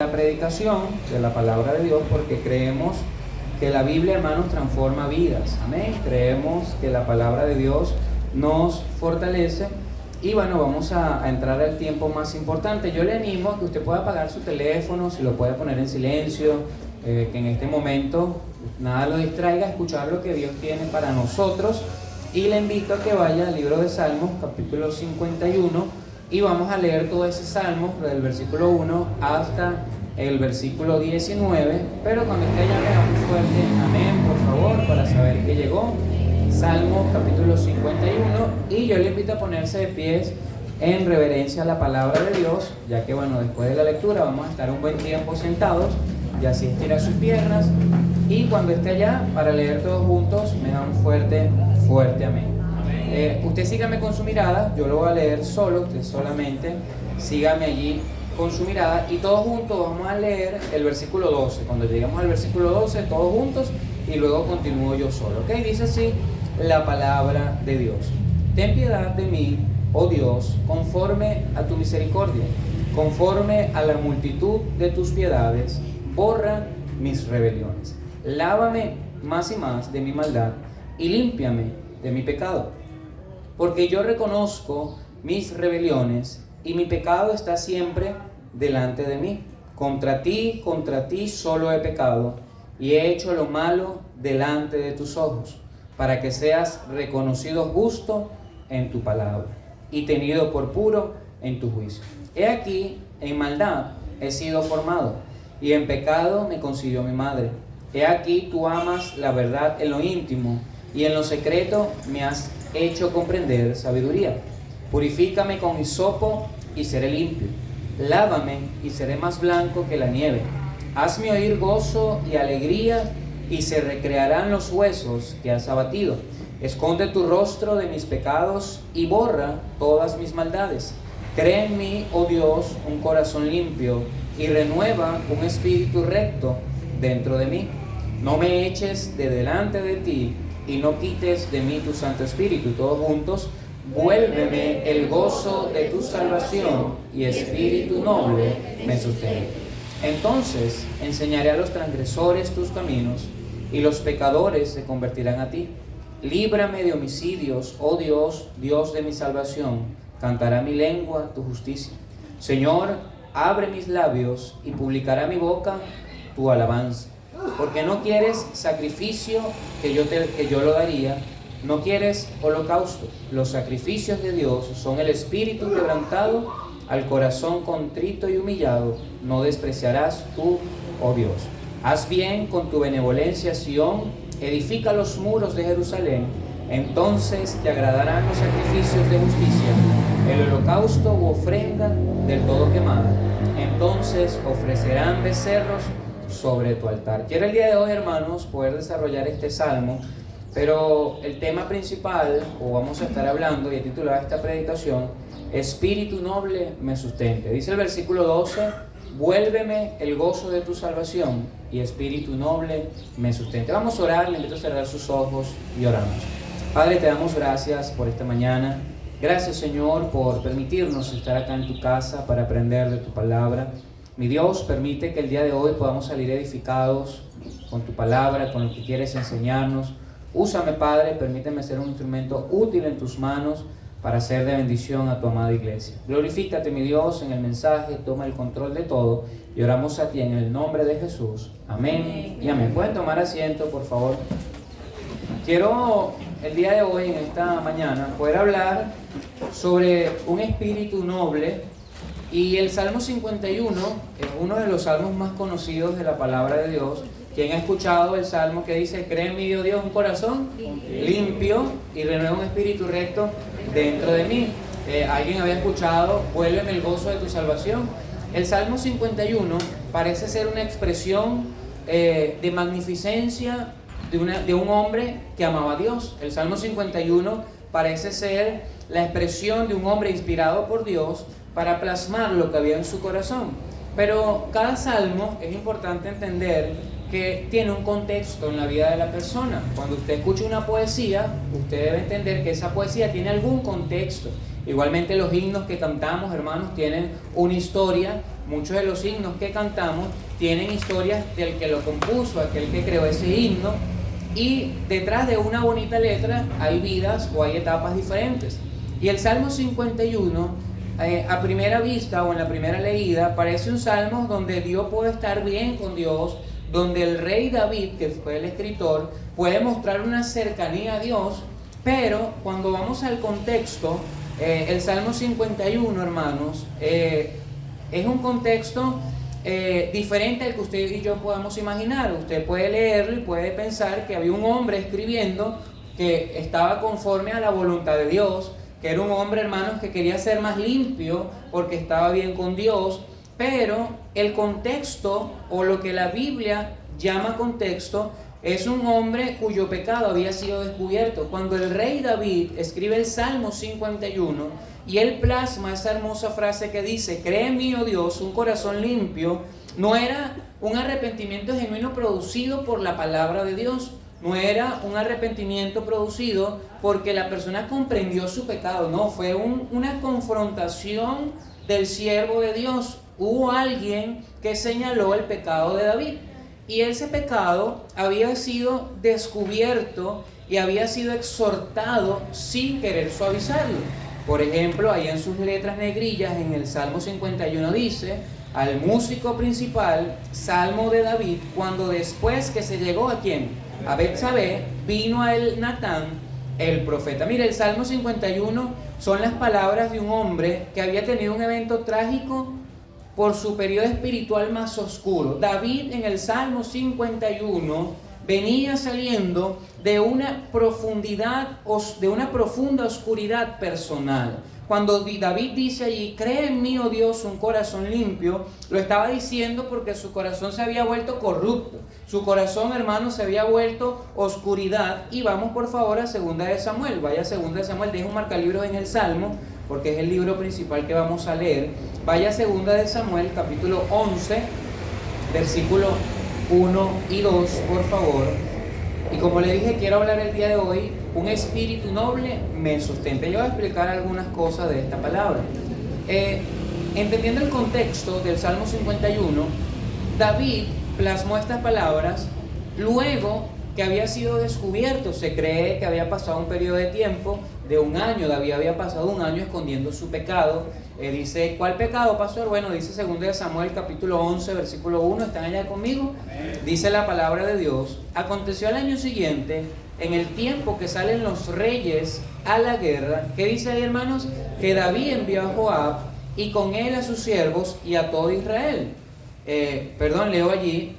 La predicación de la palabra de Dios, porque creemos que la Biblia, hermanos, transforma vidas. Amén. Creemos que la palabra de Dios nos fortalece. Y bueno, vamos a entrar al tiempo más importante. Yo le animo a que usted pueda apagar su teléfono, si lo puede poner en silencio, que en este momento nada lo distraiga, a escuchar lo que Dios tiene para nosotros. Y le invito a que vaya al libro de Salmos, capítulo 51, y vamos a leer todo ese salmo, del versículo 1 hasta el versículo 19, pero cuando esté allá le damos fuerte amén, por favor, para saber que llegó. Salmo capítulo 51, y yo le invito a ponerse de pies en reverencia a la palabra de Dios, ya que bueno, después de la lectura vamos a estar un buen tiempo sentados, y así estira sus piernas, y cuando esté allá, para leer todos juntos, me da un fuerte amén. Usted sígame con su mirada, yo lo voy a leer solo, usted solamente sígame allí con su mirada, y todos juntos vamos a leer el versículo 12. Cuando lleguemos al versículo 12, todos juntos, y luego continúo yo solo, ¿ok? Dice así la palabra de Dios: ten piedad de mí, oh Dios, conforme a tu misericordia, conforme a la multitud de tus piedades, borra mis rebeliones. Lávame más y más de mi maldad, y límpiame de mi pecado. Porque yo reconozco mis rebeliones, y mi pecado está siempre delante de mí. Contra ti solo he pecado, y he hecho lo malo delante de tus ojos, para que seas reconocido justo en tu palabra, y tenido por puro en tu juicio. He aquí, en maldad he sido formado, y en pecado me concibió mi madre. He aquí, tú amas la verdad en lo íntimo, y en lo secreto me has hecho comprender sabiduría. Purifícame con hisopo y seré limpio. Lávame y seré más blanco que la nieve. Hazme oír gozo y alegría, y se recrearán los huesos que has abatido. Esconde tu rostro de mis pecados y borra todas mis maldades. Crea en mí, oh Dios, un corazón limpio, y renueva un espíritu recto dentro de mí. No me eches de delante de ti, y no quites de mí tu Santo Espíritu. Todos juntos: vuélveme el gozo de tu salvación, y espíritu noble me sustente. Entonces enseñaré a los transgresores tus caminos, y los pecadores se convertirán a ti. Líbrame de homicidios, oh Dios, Dios de mi salvación. Cantará mi lengua tu justicia. Señor, abre mis labios, y publicará mi boca tu alabanza. Porque no quieres sacrificio que yo lo daría, no quieres holocausto. Los sacrificios de Dios son el espíritu quebrantado, al corazón contrito y humillado no despreciarás tú, oh Dios. Haz bien con tu benevolencia, Sión, edifica los muros de Jerusalén. Entonces te agradarán los sacrificios de justicia, el holocausto u ofrenda del todo quemada. Entonces ofrecerán becerros sobre tu altar. Quiero el día de hoy, hermanos, poder desarrollar este salmo, pero el tema principal, o vamos a estar hablando, y he titulado esta predicación: Espíritu noble me sustente. Dice el versículo 12: vuélveme el gozo de tu salvación, y espíritu noble me sustente. Vamos a orar, le invito a cerrar sus ojos y oramos. Padre, te damos gracias por esta mañana. Gracias, Señor, por permitirnos estar acá en tu casa para aprender de tu palabra. Mi Dios, permite que el día de hoy podamos salir edificados con tu palabra, con lo que quieres enseñarnos. Úsame, Padre, permíteme ser un instrumento útil en tus manos para ser de bendición a tu amada iglesia. Glorifícate, mi Dios, en el mensaje, toma el control de todo, y oramos a ti en el nombre de Jesús. Amén y amén. ¿Pueden tomar asiento, por favor? Quiero el día de hoy, en esta mañana, poder hablar sobre un espíritu noble. Y el Salmo 51 es uno de los salmos más conocidos de la palabra de Dios. ¿Quién ha escuchado el salmo que dice: cree en mí, oh Dios, un corazón limpio, y renueva un espíritu recto dentro de mí? ¿Alguien había escuchado: vuélveme el gozo de tu salvación? El Salmo 51 parece ser una expresión de magnificencia de un hombre que amaba a Dios. El Salmo 51 parece ser la expresión de un hombre inspirado por Dios para plasmar lo que había en su corazón. Pero cada salmo, es importante entender que tiene un contexto en la vida de la persona. Cuando usted escucha una poesía, usted debe entender que esa poesía tiene algún contexto. Igualmente los himnos que cantamos, hermanos, tienen una historia muchos de los himnos que cantamos tienen historias del que lo compuso, aquel que creó ese himno, y detrás de una bonita letra hay vidas o hay etapas diferentes. Y el Salmo 51, a primera vista o en la primera leída, parece un salmo donde Dios puede estar bien con Dios, donde el rey David, que fue el escritor, puede mostrar una cercanía a Dios, pero cuando vamos al contexto, el Salmo 51, hermanos, es un contexto diferente al que usted y yo podamos imaginar. Usted puede leerlo y puede pensar que había un hombre escribiendo que estaba conforme a la voluntad de Dios, que era un hombre, hermanos, que quería ser más limpio porque estaba bien con Dios, pero el contexto, o lo que la Biblia llama contexto, es un hombre cuyo pecado había sido descubierto. Cuando el rey David escribe el Salmo 51 y él plasma esa hermosa frase que dice: cree en mí, oh Dios, un corazón limpio, no era un arrepentimiento genuino producido por la palabra de Dios, no era un arrepentimiento producido porque la persona comprendió su pecado, no, fue una confrontación del siervo de Dios. Hubo alguien que señaló el pecado de David, y ese pecado había sido descubierto y había sido exhortado sin querer suavizarlo. Por ejemplo, ahí en sus letras negrillas en el Salmo 51 dice: al músico principal, Salmo de David, cuando después que se llegó a ¿quién? A Betsabé, vino a él Natán, el profeta. Mire, el Salmo 51 son las palabras de un hombre que había tenido un evento trágico por su periodo espiritual más oscuro. David en el Salmo 51 venía saliendo de una profunda oscuridad personal. Cuando David dice allí: cree en mí, oh Dios, un corazón limpio, lo estaba diciendo porque su corazón se había vuelto corrupto. Su corazón, hermano, se había vuelto oscuridad. Y vamos por favor a 2 de Samuel. Vaya a 2 de Samuel, deja un marcalibros en el Salmo, porque es el libro principal que vamos a leer. Vaya a 2 de Samuel, capítulo 11, versículo 1 y 2, por favor. Y como le dije, quiero hablar el día de hoy: un espíritu noble me sustenta. Yo voy a explicar algunas cosas de esta palabra. Entendiendo el contexto del Salmo 51, David plasmó estas palabras luego que había sido descubierto. Se cree que había pasado un periodo de tiempo de un año. David había pasado un año escondiendo su pecado. Dice: ¿cuál pecado, pastor? Bueno, dice 2 de Samuel capítulo 11 versículo 1. ¿Están allá conmigo? Dice la palabra de Dios: aconteció al año siguiente, en el tiempo que salen los reyes a la guerra. ¿Qué dice ahí, hermanos? Que David envió a Joab y con él a sus siervos y a todo Israel. Leo allí: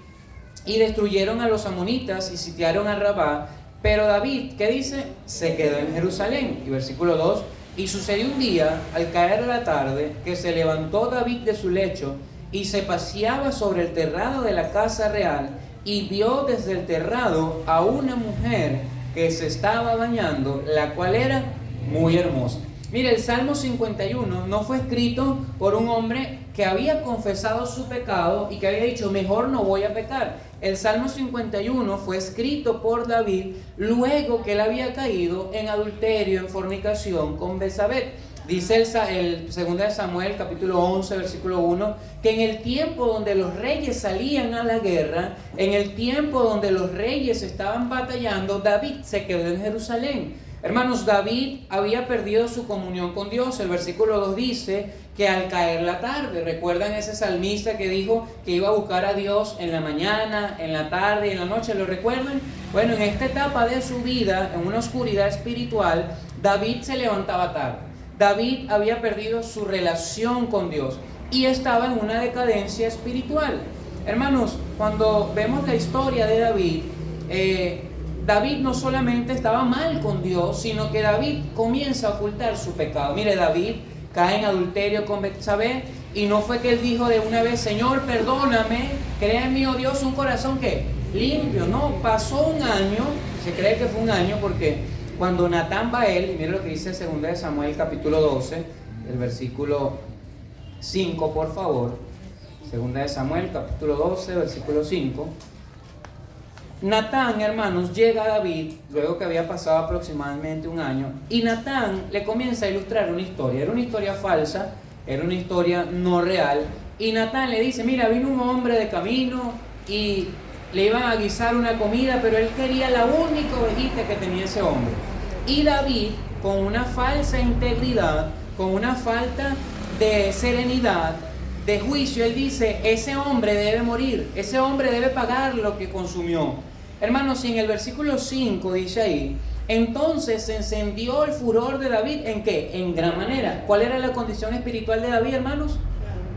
y destruyeron a los amonitas y sitiaron a Rabá. Pero David, ¿qué dice? Se quedó en Jerusalén. Y versículo 2: y sucedió un día, al caer la tarde, que se levantó David de su lecho y se paseaba sobre el terrado de la casa real, y vio desde el terrado a una mujer que se estaba bañando, la cual era muy hermosa. Mire, el Salmo 51 no fue escrito por un hombre que había confesado su pecado y que había dicho: mejor no voy a pecar. El Salmo 51 fue escrito por David luego que él había caído en adulterio, en fornicación con Betsabé. Dice el 2 de Samuel capítulo 11 versículo 1 que en el tiempo donde los reyes salían a la guerra, en el tiempo donde los reyes estaban batallando, David se quedó en Jerusalén. Hermanos, David había perdido su comunión con Dios. El versículo 2 dice que al caer la tarde, ¿recuerdan ese salmista que dijo que iba a buscar a Dios en la mañana, en la tarde y en la noche? ¿Lo recuerdan? Bueno, en esta etapa de su vida, en una oscuridad espiritual, David se levantaba tarde. David había perdido su relación con Dios y estaba en una decadencia espiritual. Hermanos, cuando vemos la historia de David, David no solamente estaba mal con Dios, sino que David comienza a ocultar su pecado. Mire, David cae en adulterio con Betsabé, y no fue que él dijo de una vez: Señor, perdóname, crea en mí, oh Dios, un corazón que limpio. No, pasó un año, se cree que fue un año, porque cuando Natán va a él, mire lo que dice 2 de Samuel capítulo 12, el versículo 5, por favor. 2 de Samuel capítulo 12, versículo 5. Natán, hermanos, llega a David luego que había pasado aproximadamente un año, y Natán le comienza a ilustrar una historia. Era una historia falsa, era una historia no real, y Natán le dice, mira, vino un hombre de camino y le iban a guisar una comida, pero él quería la única ovejita que tenía ese hombre. Y David, con una falsa integridad, con una falta de serenidad, de juicio, él dice, ese hombre debe morir, ese hombre debe pagar lo que consumió. Hermanos, y en el versículo 5 dice ahí, entonces se encendió el furor de David, ¿en qué? En gran manera. ¿Cuál era la condición espiritual de David, hermanos?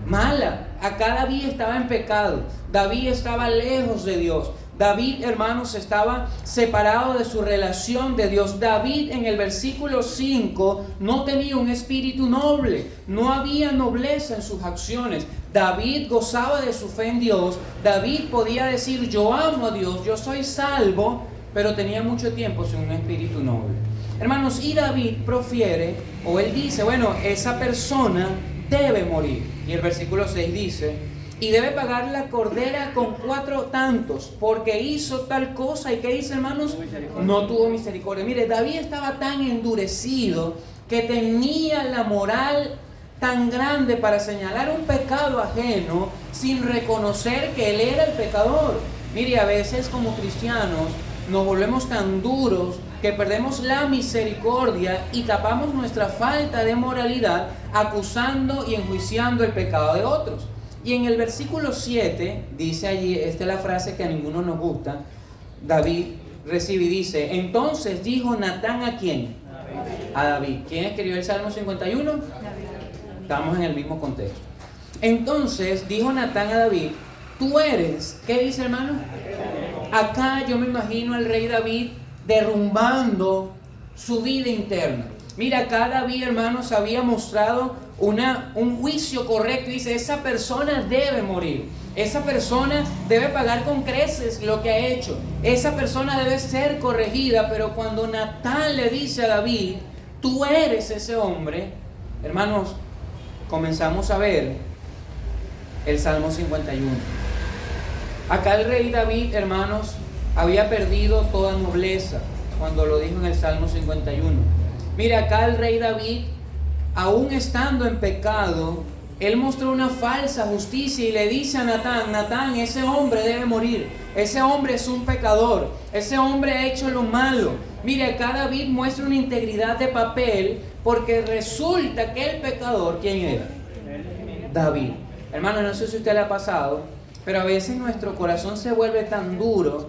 Mala. Acá David estaba en pecado, David estaba lejos de Dios. David, hermanos, estaba separado de su relación de Dios. David en el versículo 5 no tenía un espíritu noble, no había nobleza en sus acciones. David gozaba de su fe en Dios. David podía decir, yo amo a Dios, yo soy salvo, pero tenía mucho tiempo sin un espíritu noble. Hermanos, y David profiere, o él dice, bueno, esa persona debe morir. Y el versículo 6 dice, y debe pagar la cordera con 4 tantos, porque hizo tal cosa. ¿Y qué dice, hermanos? No tuvo misericordia. Mire, David estaba tan endurecido que tenía la moral tan grande para señalar un pecado ajeno sin reconocer que él era el pecador. Mire, a veces como cristianos nos volvemos tan duros que perdemos la misericordia y tapamos nuestra falta de moralidad acusando y enjuiciando el pecado de otros. Y en el versículo 7 dice allí, esta es la frase que a ninguno nos gusta, David recibe y dice, entonces dijo Natán ¿a quién? A David. ¿Quién escribió el Salmo 51? David. Estamos en el mismo contexto. Entonces dijo Natán a David, tú eres, ¿qué dice, hermano? Acá yo me imagino al rey David derrumbando su vida interna. Mira, acá David, hermanos, había mostrado un juicio correcto. Dice, esa persona debe morir. Esa persona debe pagar con creces lo que ha hecho. Esa persona debe ser corregida. Pero cuando Natán le dice a David, tú eres ese hombre, hermanos, comenzamos a ver el Salmo 51. Acá el rey David, hermanos, había perdido toda nobleza cuando lo dijo en el Salmo 51. Mira, acá el rey David, aún estando en pecado, él mostró una falsa justicia y le dice a Natán, Natán, ese hombre debe morir, ese hombre es un pecador, ese hombre ha hecho lo malo. Mire, acá David muestra una integridad de papel porque resulta que el pecador, ¿quién era? David. Hermano, no sé si a usted le ha pasado, pero a veces nuestro corazón se vuelve tan duro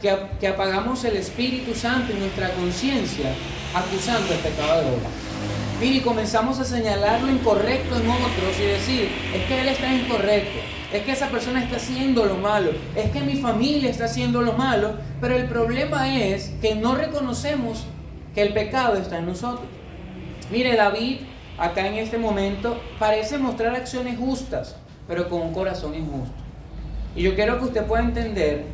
que apagamos el Espíritu Santo y nuestra conciencia acusando el pecado de otros. Mire, y comenzamos a señalar lo incorrecto en otros y decir, es que él está incorrecto, es que esa persona está haciendo lo malo, es que mi familia está haciendo lo malo, pero el problema es que no reconocemos que el pecado está en nosotros. Mire, David, acá en este momento, parece mostrar acciones justas, pero con un corazón injusto. Y yo quiero que usted pueda entender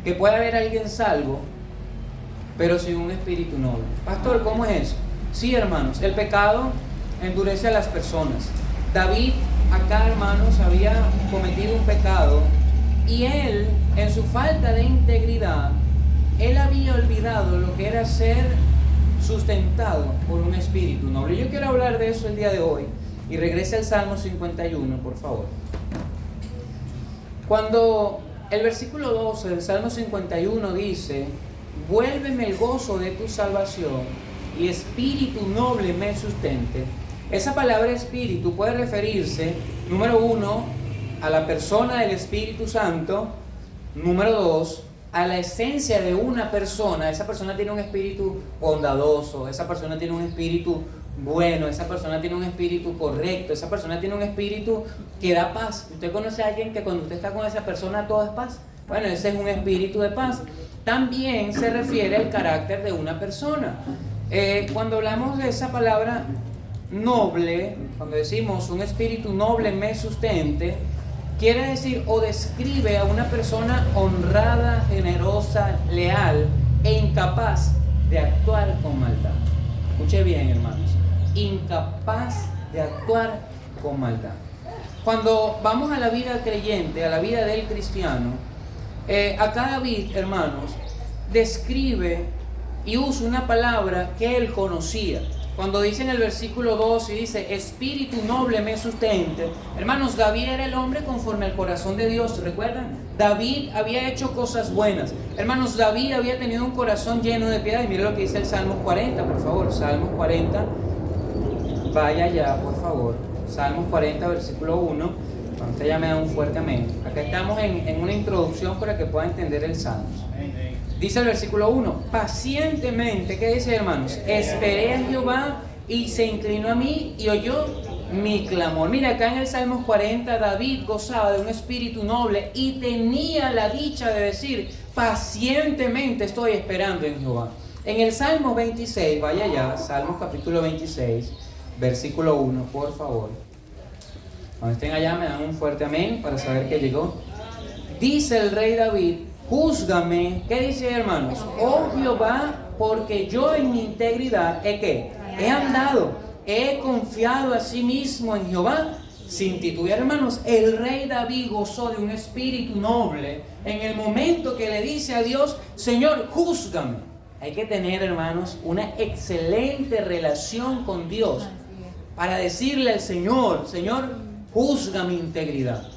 que puede haber alguien salvo, pero sin un espíritu noble. Pastor, ¿cómo es eso? Sí, hermanos, el pecado endurece a las personas. David, acá, hermanos, había cometido un pecado y él, en su falta de integridad, él había olvidado lo que era ser sustentado por un espíritu noble. Yo quiero hablar de eso el día de hoy y regrese al Salmo 51, por favor. Cuando el versículo 12 del Salmo 51 dice, vuélveme el gozo de tu salvación y espíritu noble me sustente. Esa palabra espíritu puede referirse, número 1, a la persona del Espíritu Santo. Número 2, a la esencia de una persona. Esa persona tiene un espíritu bondadoso, esa persona tiene un espíritu bueno, esa persona tiene un espíritu correcto, esa persona tiene un espíritu que da paz. ¿Usted conoce a alguien que cuando usted está con esa persona todo es paz? Bueno, ese es un espíritu de paz. También se refiere al carácter de una persona. Cuando hablamos de esa palabra noble, cuando decimos un espíritu noble me sustente, quiere decir o describe a una persona honrada, generosa, leal e incapaz de actuar con maldad. Escuche bien, hermanos. Incapaz de actuar con maldad. Cuando vamos a la vida creyente, a la vida del cristiano, acá David, hermanos, describe y usa una palabra que él conocía. Cuando dice en el versículo 2 y dice, espíritu noble me sustente. Hermanos, David era el hombre conforme al corazón de Dios. ¿Recuerdan? David había hecho cosas buenas. Hermanos, David había tenido un corazón lleno de piedad. Y mire lo que dice el Salmos 40, por favor. Salmos 40. Vaya ya, por favor. Salmos 40, versículo 1. Cuando usted ya me da un fuerte amén. Acá estamos en una introducción para que pueda entender el Salmos. Dice el versículo 1, pacientemente, ¿qué dice, hermanos? Esperé a Jehová y se inclinó a mí y oyó mi clamor. Mira, acá en el Salmos 40, David gozaba de un espíritu noble y tenía la dicha de decir, pacientemente estoy esperando en Jehová. En el Salmo 26, vaya allá, Salmos capítulo 26, versículo 1, por favor. Cuando estén allá me dan un fuerte amén para saber que llegó. Dice el rey David, júzgame, ¿qué dice, hermanos? Oh Jehová, porque yo en mi integridad he andado, he confiado a sí mismo en Jehová sin titubear. Hermanos, el rey David gozó de un espíritu noble en el momento que le dice a Dios, Señor, júzgame. Hay que tener, hermanos, una excelente relación con Dios para decirle al Señor, Señor, juzga mi integridad.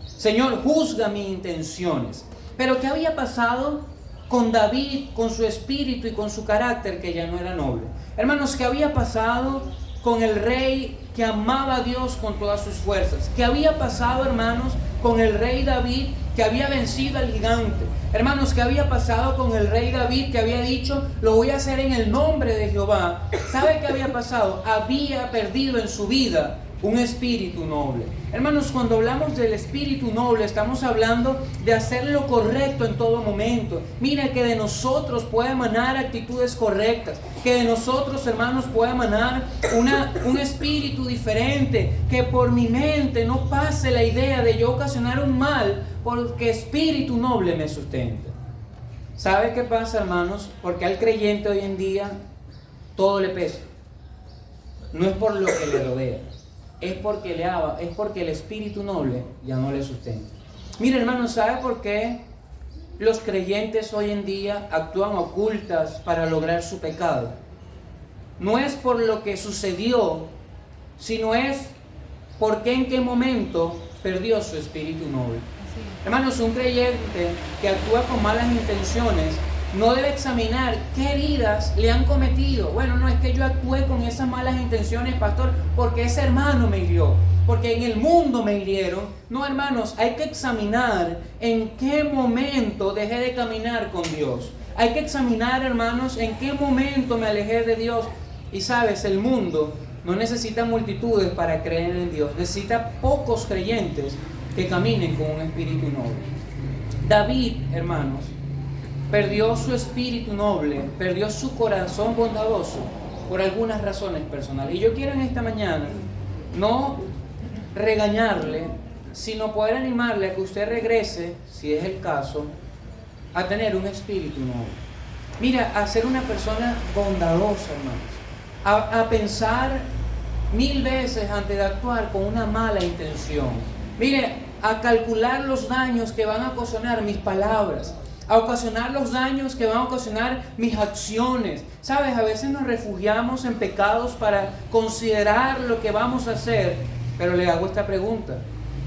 Señor, juzga mis intenciones. Pero ¿qué había pasado con David, con su espíritu y con su carácter que ya no era noble? Hermanos, ¿qué había pasado con el rey que amaba a Dios con todas sus fuerzas? ¿Qué había pasado, hermanos, con el rey David que había vencido al gigante? Hermanos, ¿qué había pasado con el rey David que había dicho, lo voy a hacer en el nombre de Jehová? ¿Sabe qué había pasado? Había perdido en su vida un espíritu noble. Hermanos, cuando hablamos del espíritu noble, estamos hablando de hacer lo correcto en todo momento. Mira que de nosotros puede emanar actitudes correctas, que de nosotros, hermanos, puede emanar un espíritu diferente, que por mi mente no pase la idea de yo ocasionar un mal, porque espíritu noble me sustenta. ¿Sabe qué pasa, hermanos? Porque al creyente hoy en día todo le pesa. No es por lo que le rodea, es porque el espíritu noble ya no le sustenta. Mire, hermanos, ¿sabe por qué los creyentes hoy en día actúan ocultas para lograr su pecado? No es por lo que sucedió, sino es porque en qué momento perdió su espíritu noble. Hermanos, un creyente que actúa con malas intenciones no debe examinar qué heridas le han cometido. Bueno, no es que yo actué con esas malas intenciones, pastor, porque ese hermano me hirió, porque en el mundo me hirieron. No, hermanos, hay que examinar en qué momento dejé de caminar con Dios. Hay que examinar, hermanos, en qué momento me alejé de Dios. Y sabes, el mundo no necesita multitudes para creer en Dios, necesita pocos creyentes que caminen con un espíritu noble. David, hermanos, perdió su espíritu noble, perdió su corazón bondadoso por algunas razones personales. Y yo quiero en esta mañana no regañarle, sino poder animarle a que usted regrese, si es el caso, a tener un espíritu noble. Mira, a ser una persona bondadosa, hermanos. A pensar 1000 veces antes de actuar con una mala intención. Mire, a calcular los daños que van a ocasionar mis palabras, a ocasionar los daños que van a ocasionar mis acciones. ¿Sabes? A veces nos refugiamos en pecados para considerar lo que vamos a hacer, pero le hago esta pregunta: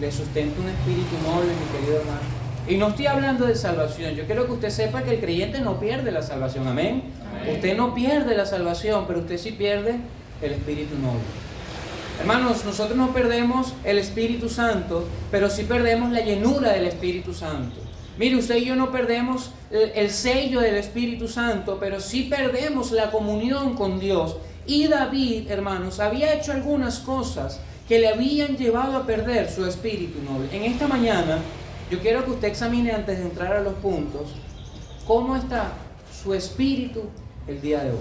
¿le sustenta un espíritu noble, mi querido hermano? Y no estoy hablando de salvación. Yo quiero que usted sepa que el creyente no pierde la salvación. ¿Amén? Amén. Usted no pierde la salvación, pero usted sí pierde el espíritu noble. Hermanos, nosotros no perdemos el Espíritu Santo, pero sí perdemos la llenura del Espíritu Santo. Mire, usted y yo no perdemos el sello del Espíritu Santo, pero sí perdemos la comunión con Dios. Y David, hermanos, había hecho algunas cosas que le habían llevado a perder su espíritu noble. En esta mañana, yo quiero que usted examine, antes de entrar a los puntos, cómo está su espíritu el día de hoy.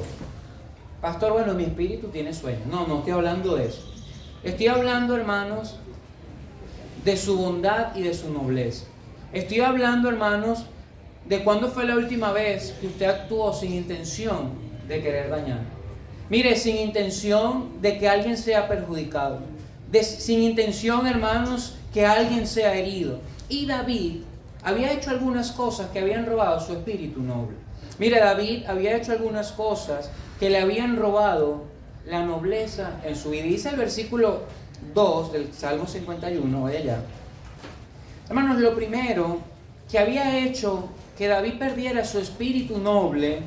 Pastor, bueno, mi espíritu tiene sueño. No estoy hablando de eso. Estoy hablando, hermanos, de su bondad y de su nobleza. Estoy hablando, hermanos, de cuándo fue la última vez que usted actuó sin intención de querer dañar. Mire, sin intención de que alguien sea perjudicado. Sin intención, hermanos, que alguien sea herido. Y David había hecho algunas cosas que habían robado su espíritu noble. Mire, David había hecho algunas cosas que le habían robado la nobleza en su vida. Dice el versículo 2 del Salmo 51, vaya allá. Hermanos, lo primero que había hecho que David perdiera su espíritu noble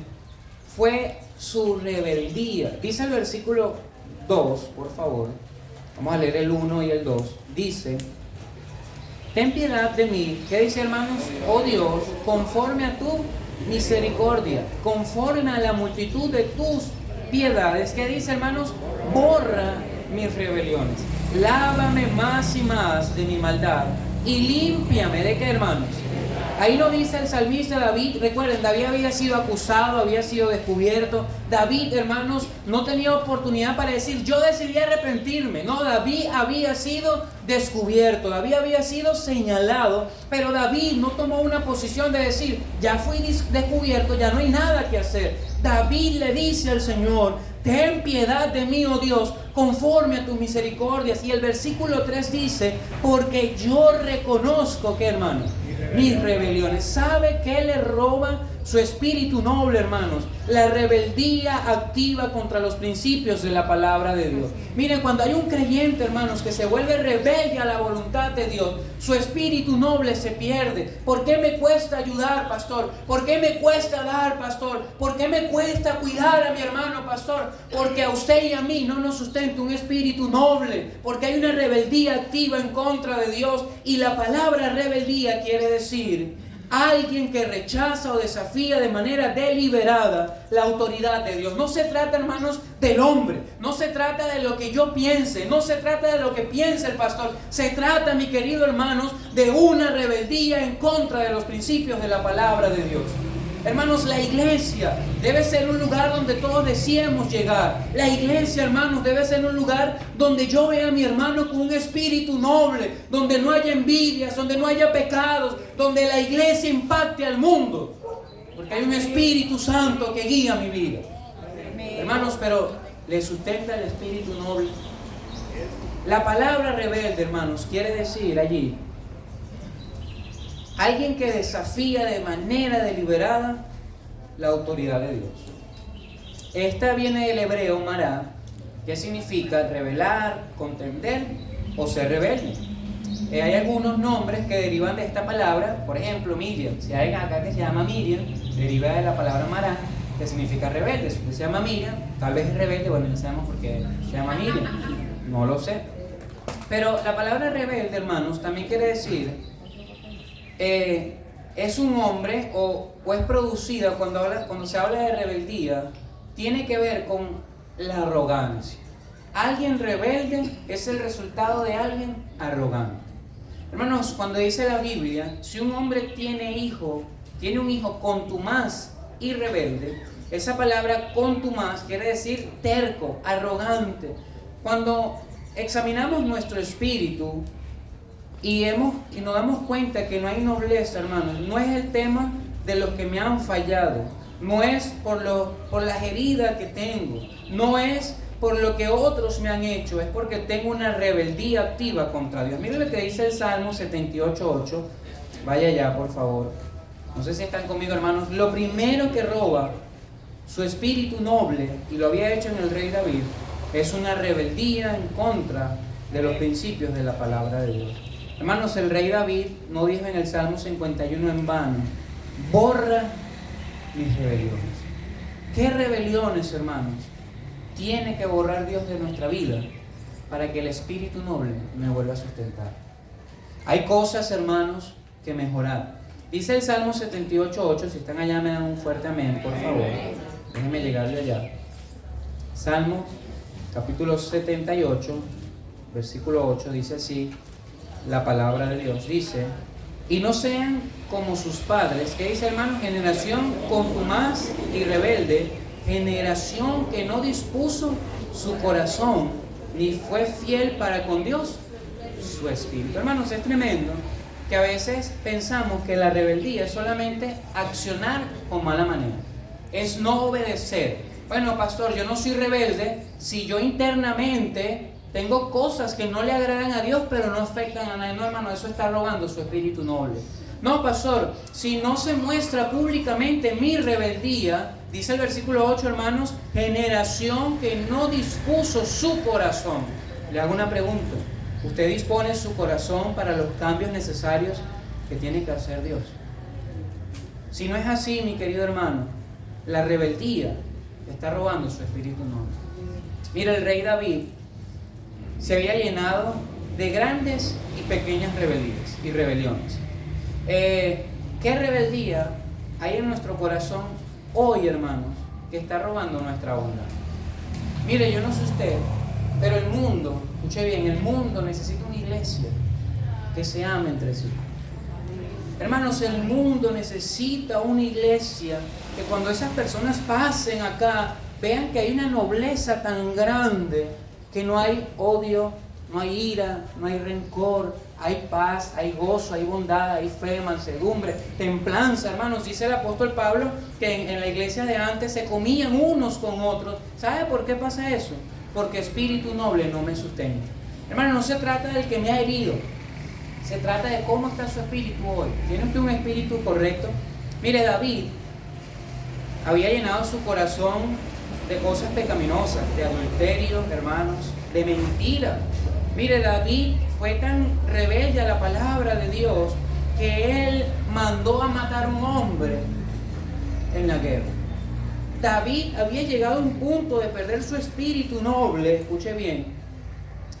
fue su rebeldía. Dice el versículo 2, por favor. Vamos a leer el 1 y el 2. Dice: ten piedad de mí. ¿Qué dice, hermanos? Oh Dios, conforme a tu misericordia, conforme a la multitud de tus piedades. ¿Qué dice, hermanos? Borra mis rebeliones. Lávame más y más de mi maldad y límpiame. ¿De qué, hermanos? Ahí lo dice el salmista David. Recuerden, David había sido acusado, había sido descubierto. David, hermanos, no tenía oportunidad para decir, yo decidí arrepentirme. No, David había sido descubierto, David había sido señalado, pero David no tomó una posición de decir, ya fui descubierto, ya no hay nada que hacer. David le dice al Señor, ten piedad de mí, oh Dios, conforme a tus misericordias. Y el versículo 3 dice, porque yo reconozco que, hermano, mis rebeliones. ¿Sabe qué le roba su espíritu noble, hermanos? La rebeldía activa contra los principios de la palabra de Dios. Miren, cuando hay un creyente, hermanos, que se vuelve rebelde a la voluntad de Dios, su espíritu noble se pierde. ¿Por qué me cuesta ayudar, pastor? ¿Por qué me cuesta dar, pastor? ¿Por qué me cuesta cuidar a mi hermano, pastor? Porque a usted y a mí no nos sustenta un espíritu noble, porque hay una rebeldía activa en contra de Dios. Y la palabra rebeldía quiere decir alguien que rechaza o desafía de manera deliberada la autoridad de Dios. No se trata, hermanos, del hombre. No se trata de lo que yo piense. No se trata de lo que piense el pastor. Se trata, mi querido hermanos, de una rebeldía en contra de los principios de la palabra de Dios. Hermanos, la iglesia debe ser un lugar donde todos deseemos llegar. La iglesia, hermanos, debe ser un lugar donde yo vea a mi hermano con un espíritu noble, donde no haya envidias, donde no haya pecados, donde la iglesia impacte al mundo. Porque hay un Espíritu Santo que guía mi vida. Hermanos, pero ¿le sustenta el espíritu noble? La palabra rebelde, hermanos, quiere decir allí alguien que desafía de manera deliberada la autoridad de Dios. Esta viene del hebreo mará, que significa rebelar, contender o ser rebelde. Hay algunos nombres que derivan de esta palabra. Por ejemplo, Miriam. Si hay acá que se llama Miriam, deriva de la palabra mará, que significa rebelde. Si usted se llama Miriam, tal vez es rebelde. Bueno, no sabemos por qué se llama Miriam. No lo sé. Pero la palabra rebelde, hermanos, también quiere decir es un hombre o es producida cuando se habla de rebeldía, tiene que ver con la arrogancia. Alguien rebelde es el resultado de alguien arrogante. Hermanos, cuando dice la Biblia, si un hombre tiene un hijo contumaz y rebelde, esa palabra contumaz quiere decir terco, arrogante. Cuando examinamos nuestro espíritu y nos damos cuenta que no hay nobleza, hermanos, no es el tema de los que me han fallado, no es por las heridas que tengo, no es por lo que otros me han hecho, es porque tengo una rebeldía activa contra Dios. Miren lo que dice el Salmo 78:8. Vaya allá, por favor. No sé si están conmigo, hermanos. Lo primero que roba su espíritu noble, y lo había hecho en el rey David, es una rebeldía en contra de los principios de la palabra de Dios. Hermanos, el rey David no dijo en el Salmo 51 en vano, borra mis rebeliones. ¿Qué rebeliones, hermanos, tiene que borrar Dios de nuestra vida para que el espíritu noble me vuelva a sustentar? Hay cosas, hermanos, que mejorar. Dice el Salmo 78:8, si están allá me dan un fuerte amén, por favor. Déjenme llegarle allá. Salmo capítulo 78, versículo 8, dice así la palabra de Dios. Dice, y no sean como sus padres. ¿Qué dice, hermano? Generación contumaz y rebelde, generación que no dispuso su corazón ni fue fiel para con Dios su espíritu. Hermanos, es tremendo que a veces pensamos que la rebeldía es solamente accionar con mala manera, es no obedecer. Bueno, pastor, yo no soy rebelde si yo internamente tengo cosas que no le agradan a Dios, pero no afectan a nadie. No, hermano, eso está robando su espíritu noble. No, pastor, si no se muestra públicamente mi rebeldía, Dice el versículo 8, hermanos, generación que no dispuso su corazón. Le hago una pregunta. ¿Usted dispone su corazón para los cambios necesarios que tiene que hacer Dios? Si no es así, mi querido hermano, la rebeldía está robando su espíritu noble. Mira, el rey David se había llenado de grandes y pequeñas rebeldías y rebeliones. ¿Qué rebeldía hay en nuestro corazón hoy, hermanos, que está robando nuestra bondad? Mire, yo no sé usted, pero el mundo, escuche bien, el mundo necesita una iglesia que se ame entre sí. Hermanos, el mundo necesita una iglesia que cuando esas personas pasen acá, vean que hay una nobleza tan grande, que no hay odio, no hay ira, no hay rencor, hay paz, hay gozo, hay bondad, hay fe, mansedumbre, templanza. Hermanos, dice el apóstol Pablo que en la iglesia de antes se comían unos con otros. ¿Sabe por qué pasa eso? Porque espíritu noble no me sustenta. Hermano, no se trata del que me ha herido, se trata de cómo está su espíritu hoy. ¿Tiene usted un espíritu correcto? Mire, David había llenado su corazón de cosas pecaminosas, de adulterio, hermanos, de mentira. Mire, David fue tan rebelde a la palabra de Dios que él mandó a matar a un hombre en la guerra. David había llegado a un punto de perder su espíritu noble, escuche bien,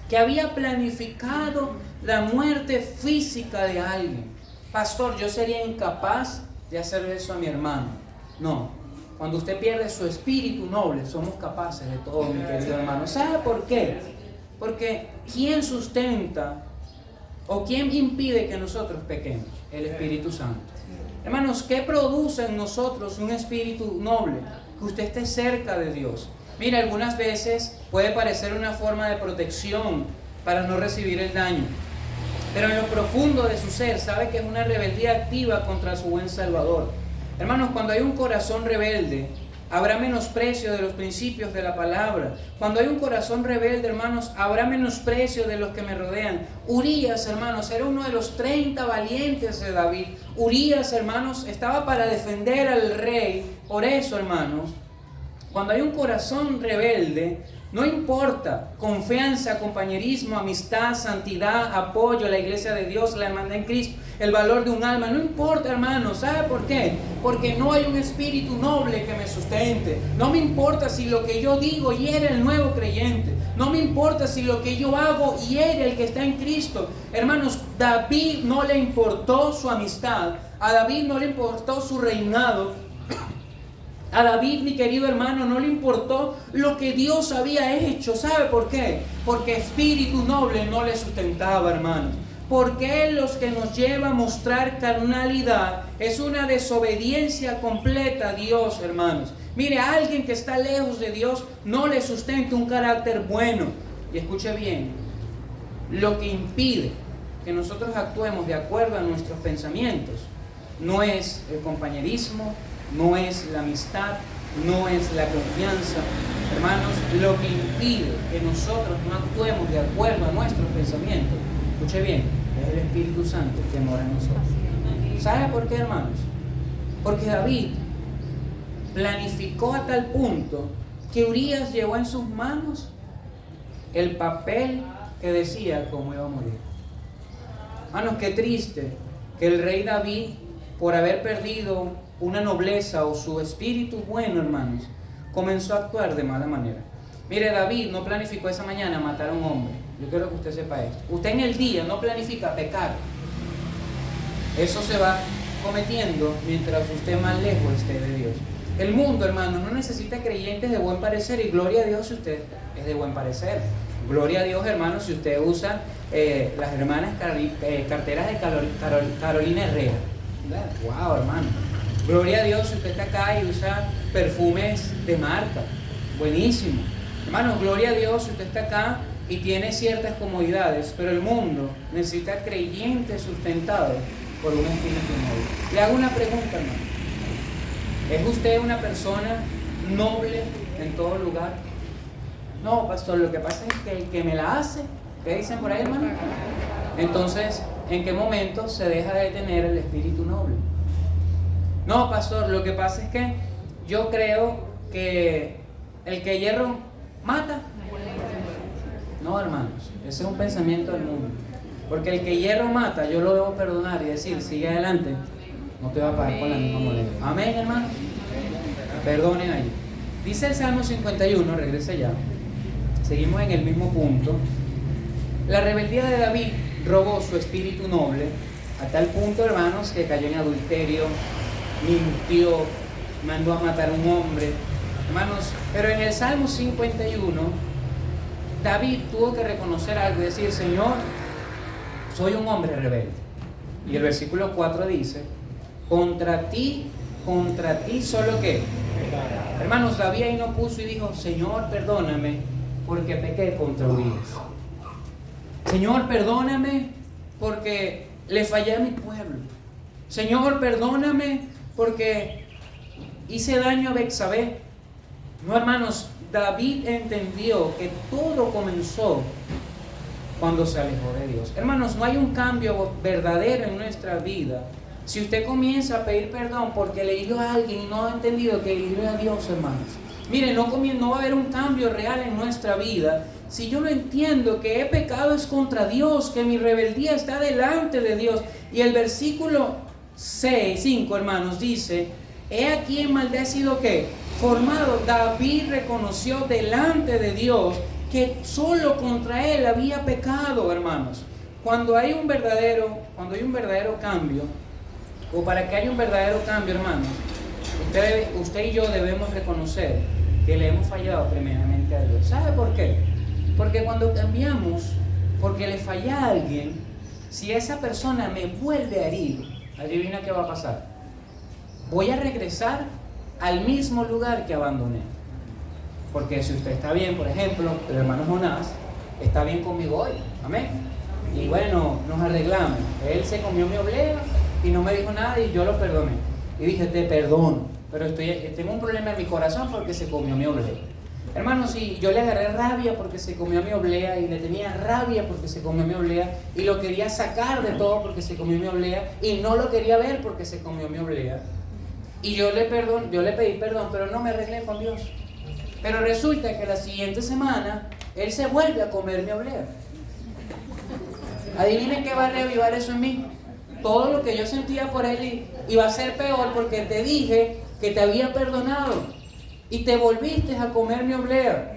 que había planificado la muerte física de alguien. Pastor, yo sería incapaz de hacerle eso a mi hermano. No, cuando usted pierde su espíritu noble, somos capaces de todo, mi querido hermano. ¿Sabe por qué? Porque ¿quién sustenta o quién impide que nosotros pequemos? El Espíritu Santo. Hermanos, ¿qué produce en nosotros un espíritu noble? Que usted esté cerca de Dios. Mira, algunas veces puede parecer una forma de protección para no recibir el daño, pero en lo profundo de su ser sabe que es una rebeldía activa contra su buen Salvador. Hermanos, cuando hay un corazón rebelde, habrá menosprecio de los principios de la palabra. Cuando hay un corazón rebelde, hermanos, habrá menosprecio de los que me rodean. Urías, hermanos, era uno de los 30 valientes de David. Urías, hermanos, estaba para defender al rey. Por eso, hermanos, cuando hay un corazón rebelde, no importa, confianza, compañerismo, amistad, santidad, apoyo, la iglesia de Dios, la hermandad en Cristo, el valor de un alma, no importa, hermanos. ¿Sabe por qué? Porque no hay un espíritu noble que me sustente. No me importa si lo que yo digo hiere al nuevo creyente. No me importa si lo que yo hago hiere al que está en Cristo. Hermanos, David no le importó su amistad, a David no le importó su reinado. A David, mi querido hermano, no le importó lo que Dios había hecho. ¿Sabe por qué? Porque espíritu noble no le sustentaba, hermanos. Porque Él los que nos lleva a mostrar carnalidad es una desobediencia completa a Dios, hermanos. Mire, a alguien que está lejos de Dios no le sustenta un carácter bueno. Y escuche bien, lo que impide que nosotros actuemos de acuerdo a nuestros pensamientos no es el compañerismo, no es la amistad, no es la confianza. Hermanos, lo que impide que nosotros no actuemos de acuerdo a nuestros pensamientos, escuche bien, es el Espíritu Santo que mora en nosotros. ¿Sabe por qué, hermanos? Porque David planificó a tal punto que Urías llevó en sus manos el papel que decía cómo iba a morir. Hermanos, qué triste que el rey David, por haber perdido una nobleza o su espíritu bueno, hermanos, comenzó a actuar de mala manera. Mire, David no planificó esa mañana matar a un hombre. Yo quiero que usted sepa esto. Usted en el día no planifica pecar. Eso se va cometiendo mientras usted más lejos esté de Dios. El mundo, hermano, no necesita creyentes de buen parecer, y gloria a Dios si usted es de buen parecer. Gloria a Dios, hermano, si usted usa las hermanas carteras de Carolina Herrera. Wow, hermano. Gloria a Dios si usted está acá y usa perfumes de marca. Buenísimo. Hermanos, gloria a Dios si usted está acá y tiene ciertas comodidades, pero el mundo necesita creyentes sustentados por un espíritu noble. Le hago una pregunta, hermano. ¿Es usted una persona noble en todo lugar? No, pastor, lo que pasa es que el que me la hace, ¿qué dicen por ahí, hermano? Entonces, ¿en qué momento se deja de tener el espíritu noble? No, pastor, lo que pasa es que yo creo que el que hierro mata. No, hermanos, ese es un pensamiento del mundo. Porque el que hierro mata, yo lo debo perdonar y decir, sigue adelante, no te va a pagar con la misma moneda. Amén, hermano. Perdonen ahí. Dice el Salmo 51, regrese ya. Seguimos en el mismo punto. La rebeldía de David robó su espíritu noble a tal punto, hermanos, que cayó en adulterio, mintió, mandó a matar a un hombre. Hermanos, pero en el Salmo 51, David tuvo que reconocer algo y decir, Señor, soy un hombre rebelde. Y el versículo 4 dice, contra ti solo que. Hermanos, David ahí no puso y dijo, Señor, perdóname, porque pequé contra Urias. Señor, perdóname, porque le fallé a mi pueblo. Señor, perdóname, porque hice daño a Betsabé. No, hermanos, David entendió que todo comenzó cuando se alejó de Dios. Hermanos, no hay un cambio verdadero en nuestra vida si usted comienza a pedir perdón porque le hirió a alguien y no ha entendido que le hirió a Dios, hermanos. Mire, no va a haber un cambio real en nuestra vida si yo no entiendo que he pecado es contra Dios, que mi rebeldía está delante de Dios. Y el versículo 5, hermanos, dice, he aquí en maldad he sido ¿qué? Formado. David reconoció delante de Dios que solo contra él había pecado, hermanos. Cuando hay un verdadero cambio, o para que haya un verdadero cambio, hermanos, usted y yo debemos reconocer que le hemos fallado primeramente a Dios. ¿Sabe por qué? Porque cuando cambiamos, porque le fallé a alguien, si esa persona me vuelve a herir, adivina qué va a pasar. Voy a regresar al mismo lugar que abandoné. Porque si usted está bien, por ejemplo, el hermano Jonás está bien conmigo hoy, amén. Y bueno, nos arreglamos. Él se comió mi oblea y no me dijo nada y yo lo perdoné. Y dije, te perdono, pero tengo un problema en mi corazón porque se comió mi oblea. Hermanos, si yo le agarré rabia porque se comió mi oblea y le tenía rabia porque se comió mi oblea y lo quería sacar de todo porque se comió mi oblea y no lo quería ver porque se comió mi oblea. Y yo le pedí perdón, pero no me arreglé con Dios. Pero resulta que la siguiente semana él se vuelve a comer mi oblea. Adivinen qué va a reavivar eso en mí. Todo lo que yo sentía por él iba a ser peor porque te dije que te había perdonado y te volviste a comer mi oblea.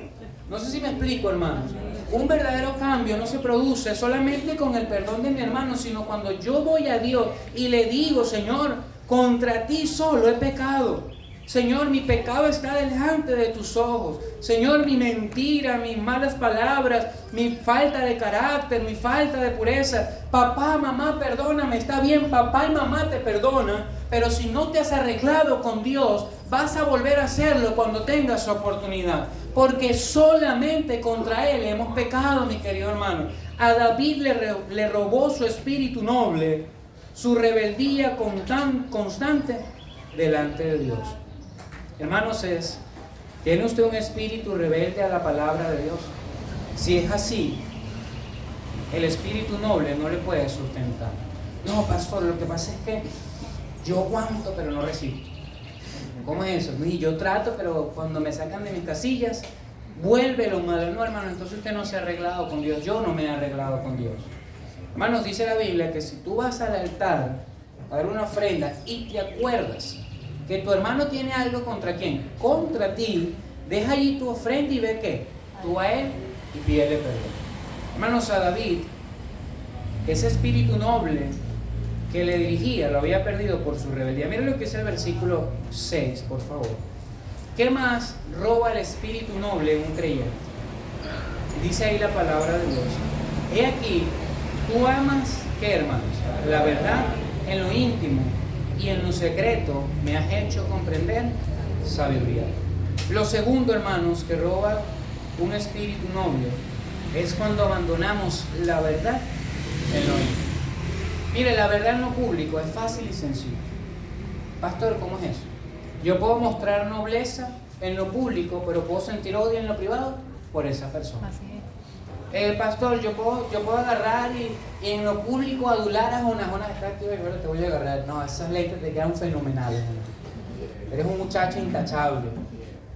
No sé si me explico, hermanos. Un verdadero cambio no se produce solamente con el perdón de mi hermano, sino cuando yo voy a Dios y le digo, Señor, contra ti solo he pecado. Señor, mi pecado está delante de tus ojos. Señor, mi mentira, mis malas palabras, mi falta de carácter, mi falta de pureza. Papá, mamá, perdóname. Está bien, papá y mamá te perdonan, pero si no te has arreglado con Dios, vas a volver a hacerlo cuando tengas oportunidad. Porque solamente contra Él hemos pecado, mi querido hermano. A David le robó su espíritu noble, su rebeldía constante delante de Dios. Hermanos, ¿tiene usted un espíritu rebelde a la palabra de Dios? Si es así, el espíritu noble no le puede sustentar. No, pastor, lo que pasa es que yo aguanto pero no resisto. ¿Cómo es eso? Y yo trato, pero cuando me sacan de mis casillas, vuelve lo malo. No, hermano, entonces usted no se ha arreglado con Dios. Yo no me he arreglado con Dios. Hermanos, dice la Biblia que si tú vas al altar a dar una ofrenda y te acuerdas que tu hermano tiene algo contra quién, contra ti, deja allí tu ofrenda y ve que tú a él y pídele perdón. Hermanos, a David, ese espíritu noble que le dirigía lo había perdido por su rebeldía. Miren lo que es el versículo 6, por favor. ¿Qué más roba el espíritu noble en un creyente? Dice ahí la palabra de Dios. He aquí, tú amas, ¿qué, hermanos? La verdad en lo íntimo y en lo secreto me has hecho comprender sabiduría. Lo segundo, hermanos, que roba un espíritu noble es cuando abandonamos la verdad en lo íntimo. Mire, la verdad en lo público es fácil y sencillo. Pastor, ¿cómo es eso? Yo puedo mostrar nobleza en lo público, pero puedo sentir odio en lo privado por esa persona. Pastor, yo puedo agarrar y en lo público adular a Jonás. Jonás, está activo y ahora te voy a agarrar. No, esas letras te quedan fenomenales. eres un muchacho intachable.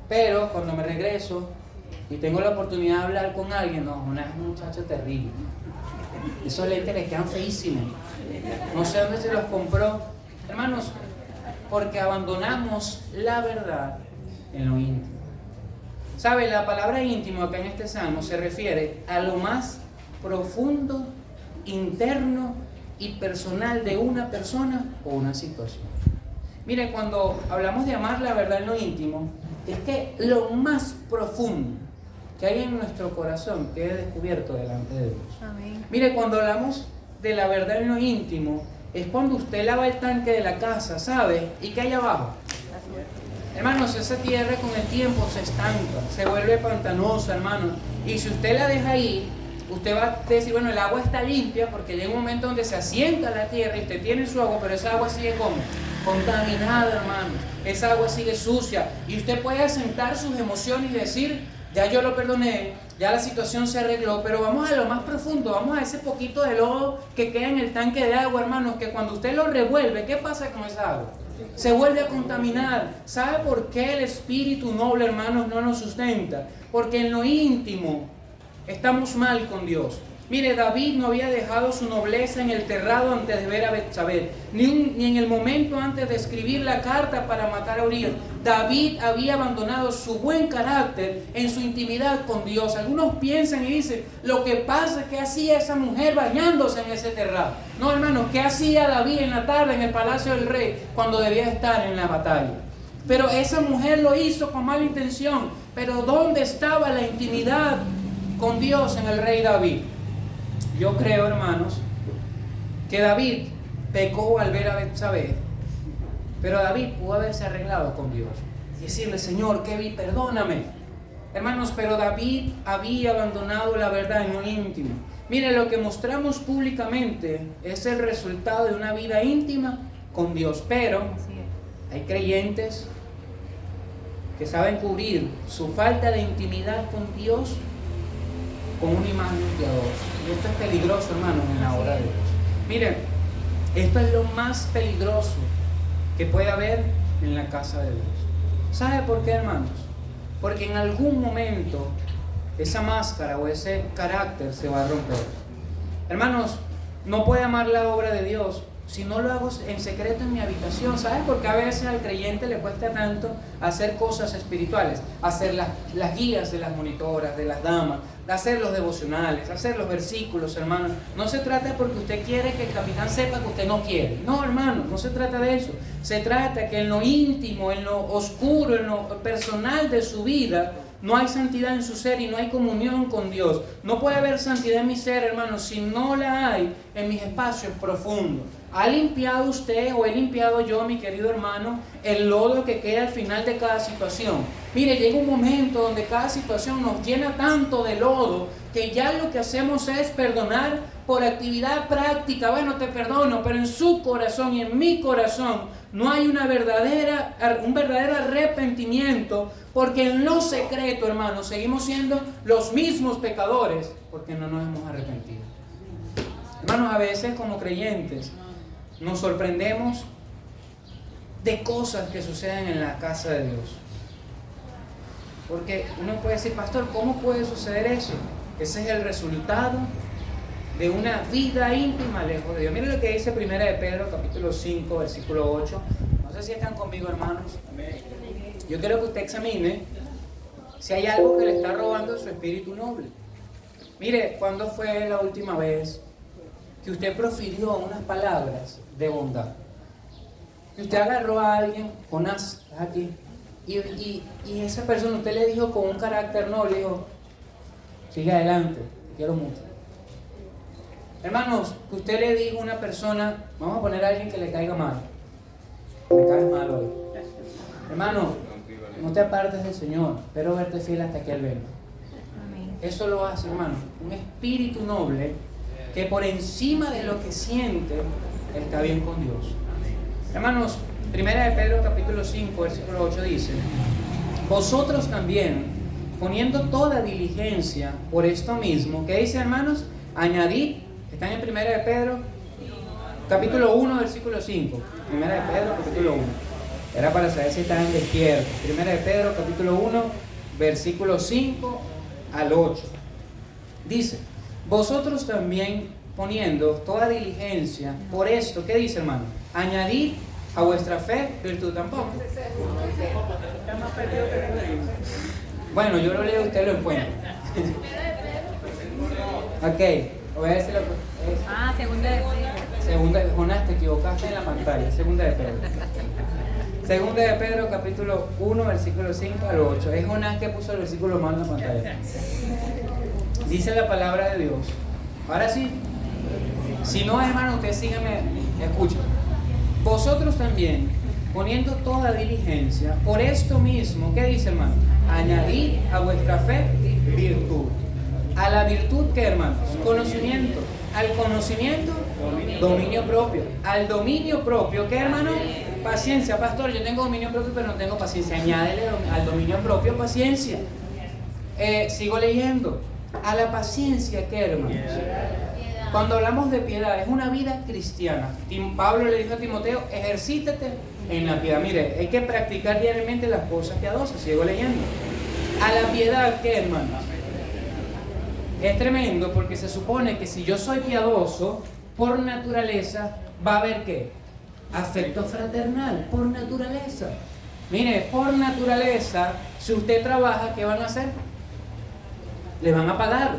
Pero cuando me regreso y tengo la oportunidad de hablar con alguien, no, es un muchacho terrible. Esos lentes le quedan feísimos. No sé dónde se los compró. Hermanos, porque abandonamos la verdad en lo íntimo. ¿Sabe? La palabra íntimo acá en este salmo se refiere a lo más profundo, interno y personal de una persona o una situación. Mire, cuando hablamos de amar la verdad en lo íntimo, es que lo más profundo que hay en nuestro corazón quede descubierto delante de Dios. Amén. Mire, cuando hablamos de la verdad en lo íntimo, es cuando usted lava el tanque de la casa, ¿sabe? ¿Y qué hay abajo? Hermanos, esa tierra con el tiempo se estanca, se vuelve pantanosa, hermanos. Y si usted la deja ahí, usted va a decir, bueno, el agua está limpia, porque llega un momento donde se asienta la tierra y usted tiene su agua, pero esa agua sigue como contaminada, hermano. Esa agua sigue sucia. Y usted puede asentar sus emociones y decir, ya yo lo perdoné, ya la situación se arregló, pero vamos a lo más profundo, vamos a ese poquito de lodo que queda en el tanque de agua, hermanos, que cuando usted lo revuelve, ¿qué pasa con esa agua? Se vuelve a contaminar. ¿Sabe por qué el espíritu noble, hermanos, no nos sustenta? Porque en lo íntimo estamos mal con Dios. Mire, David no había dejado su nobleza en el terrado antes de ver a Betsabé, ni en el momento antes de escribir la carta para matar a Urías. David había abandonado su buen carácter en su intimidad con Dios. Algunos piensan y dicen, lo que pasa es que hacía esa mujer bañándose en ese terrado. No, hermanos, ¿qué hacía David en la tarde en el palacio del rey cuando debía estar en la batalla? Pero esa mujer lo hizo con mala intención. Pero ¿dónde estaba la intimidad con Dios en el rey David? Yo creo, hermanos, que David pecó al ver a Betsabé, pero David pudo haberse arreglado con Dios y decirle, Señor, que vi, perdóname. Hermanos, pero David había abandonado la verdad en lo íntimo. Mire, lo que mostramos públicamente es el resultado de una vida íntima con Dios, pero hay creyentes que saben cubrir su falta de intimidad con Dios con una imagen piadosa. Y esto es peligroso, hermanos, en la obra de Dios. Miren, esto es lo más peligroso que puede haber en la casa de Dios. ¿Sabe por qué, hermanos? Porque en algún momento esa máscara o ese carácter se va a romper. Hermanos, no puede amar la obra de Dios si no lo hago en secreto en mi habitación. ¿Sabes por qué a veces al creyente le cuesta tanto hacer cosas espirituales? Hacer las guías de las monitoras, de las damas, hacer los devocionales, hacer los versículos, hermanos. No se trata porque usted quiere que el capitán sepa que usted no quiere. No, hermanos, no se trata de eso. Se trata que en lo íntimo, en lo oscuro, en lo personal de su vida, no hay santidad en su ser y no hay comunión con Dios. No puede haber santidad en mi ser, hermanos, si no la hay en mis espacios profundos. ¿Ha limpiado usted o he limpiado yo, mi querido hermano, el lodo que queda al final de cada situación? Mire, llega un momento donde cada situación nos llena tanto de lodo que ya lo que hacemos es perdonar por actividad práctica. Bueno, te perdono, pero en su corazón y en mi corazón no hay un verdadero arrepentimiento, porque en lo secreto, hermanos, seguimos siendo los mismos pecadores porque no nos hemos arrepentido. Hermanos, a veces como creyentes nos sorprendemos de cosas que suceden en la casa de Dios. Porque uno puede decir, pastor, ¿cómo puede suceder eso? Ese es el resultado de una vida íntima lejos de Dios. Miren lo que dice 1 de Pedro, capítulo 5, versículo 8. No sé si están conmigo, hermanos. Yo quiero que usted examine si hay algo que le está robando su espíritu noble. Mire, ¿cuándo fue la última vez que usted profirió unas palabras de bondad? Que usted agarró a alguien, Jonás, aquí, y esa persona usted le dijo con un carácter noble, le dijo, sigue adelante, te quiero mucho. Hermanos, que usted le diga a una persona, vamos a poner a alguien que le caiga mal, me caes mal hoy. Hermano, no te apartes del Señor, pero verte fiel hasta que Él venga. Eso lo hace, hermano, un espíritu noble que por encima de lo que siente está bien con Dios. Hermanos, 1 de Pedro capítulo 5 versículo 8 dice, vosotros también, poniendo toda diligencia por esto mismo, ¿qué dice, hermanos? Añadid, están en 1 de Pedro capítulo 1 versículo 5, 1 de Pedro capítulo 1. Era para saber si estaban despiertos. Primera de Pedro, capítulo 1, versículos 5 al 8. Dice: vosotros también, poniendo toda diligencia por esto, ¿qué dice, hermano? Añadid a vuestra fe virtud. Tampoco. Bueno, yo lo leo y usted lo encuentra. Ok, voy a decir lo que... segunda de Pedro. Segunda, Jonás, te equivocaste en la pantalla. Segunda de Pedro. Segunda de Pedro, capítulo 1, versículo 5 al 8. Es Jonás que puso el versículo más en la pantalla. Dice la palabra de Dios. Ahora sí. Si no, hermano, ustedes síganme, escuchen. Vosotros también, poniendo toda diligencia, por esto mismo, ¿qué dice, hermano? Añadid a vuestra fe virtud. A la virtud, ¿qué, hermanos? Conocimiento. Al conocimiento, dominio propio. Al dominio propio, ¿qué, hermano? Paciencia. Pastor, yo tengo dominio propio, pero no tengo paciencia. Añádele al dominio propio paciencia. Sigo leyendo. A la paciencia, ¿qué, hermanos? Cuando hablamos de piedad, es una vida cristiana. Pablo le dijo a Timoteo: ejercítate en la piedad. Mire, hay que practicar diariamente las cosas piadosas. Sigo leyendo. A la piedad, ¿qué, hermanos? Es tremendo, porque se supone que si yo soy piadoso, por naturaleza, va a haber ¿qué? Afecto fraternal, por naturaleza. Mire, por naturaleza, si usted trabaja, ¿qué van a hacer? Le van a pagar.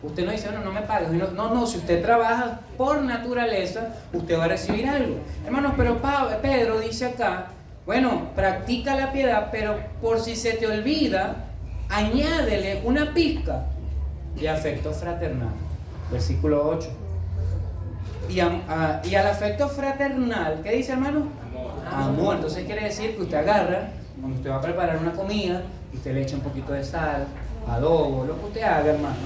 Usted no dice, no me pagas. No, si usted trabaja por naturaleza, usted va a recibir algo. Hermanos, pero Pedro dice acá, bueno, practica la piedad, pero por si se te olvida, añádele una pizca de afecto fraternal. Versículo 8. Y al afecto fraternal, ¿qué dice, hermano? Amor. Entonces quiere decir que usted agarra, cuando usted va a preparar una comida, usted le echa un poquito de sal, adobo, lo que usted haga, hermano,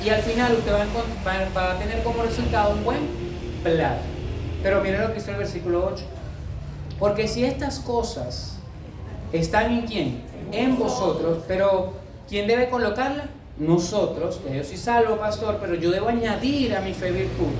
y al final usted va a tener como resultado un buen plato. Pero mire lo que dice el versículo 8. Porque si estas cosas están en ¿quién? En vosotros. Pero ¿quién debe colocarla? Nosotros. Que yo soy salvo, pastor, pero yo debo añadir a mi fe virtud.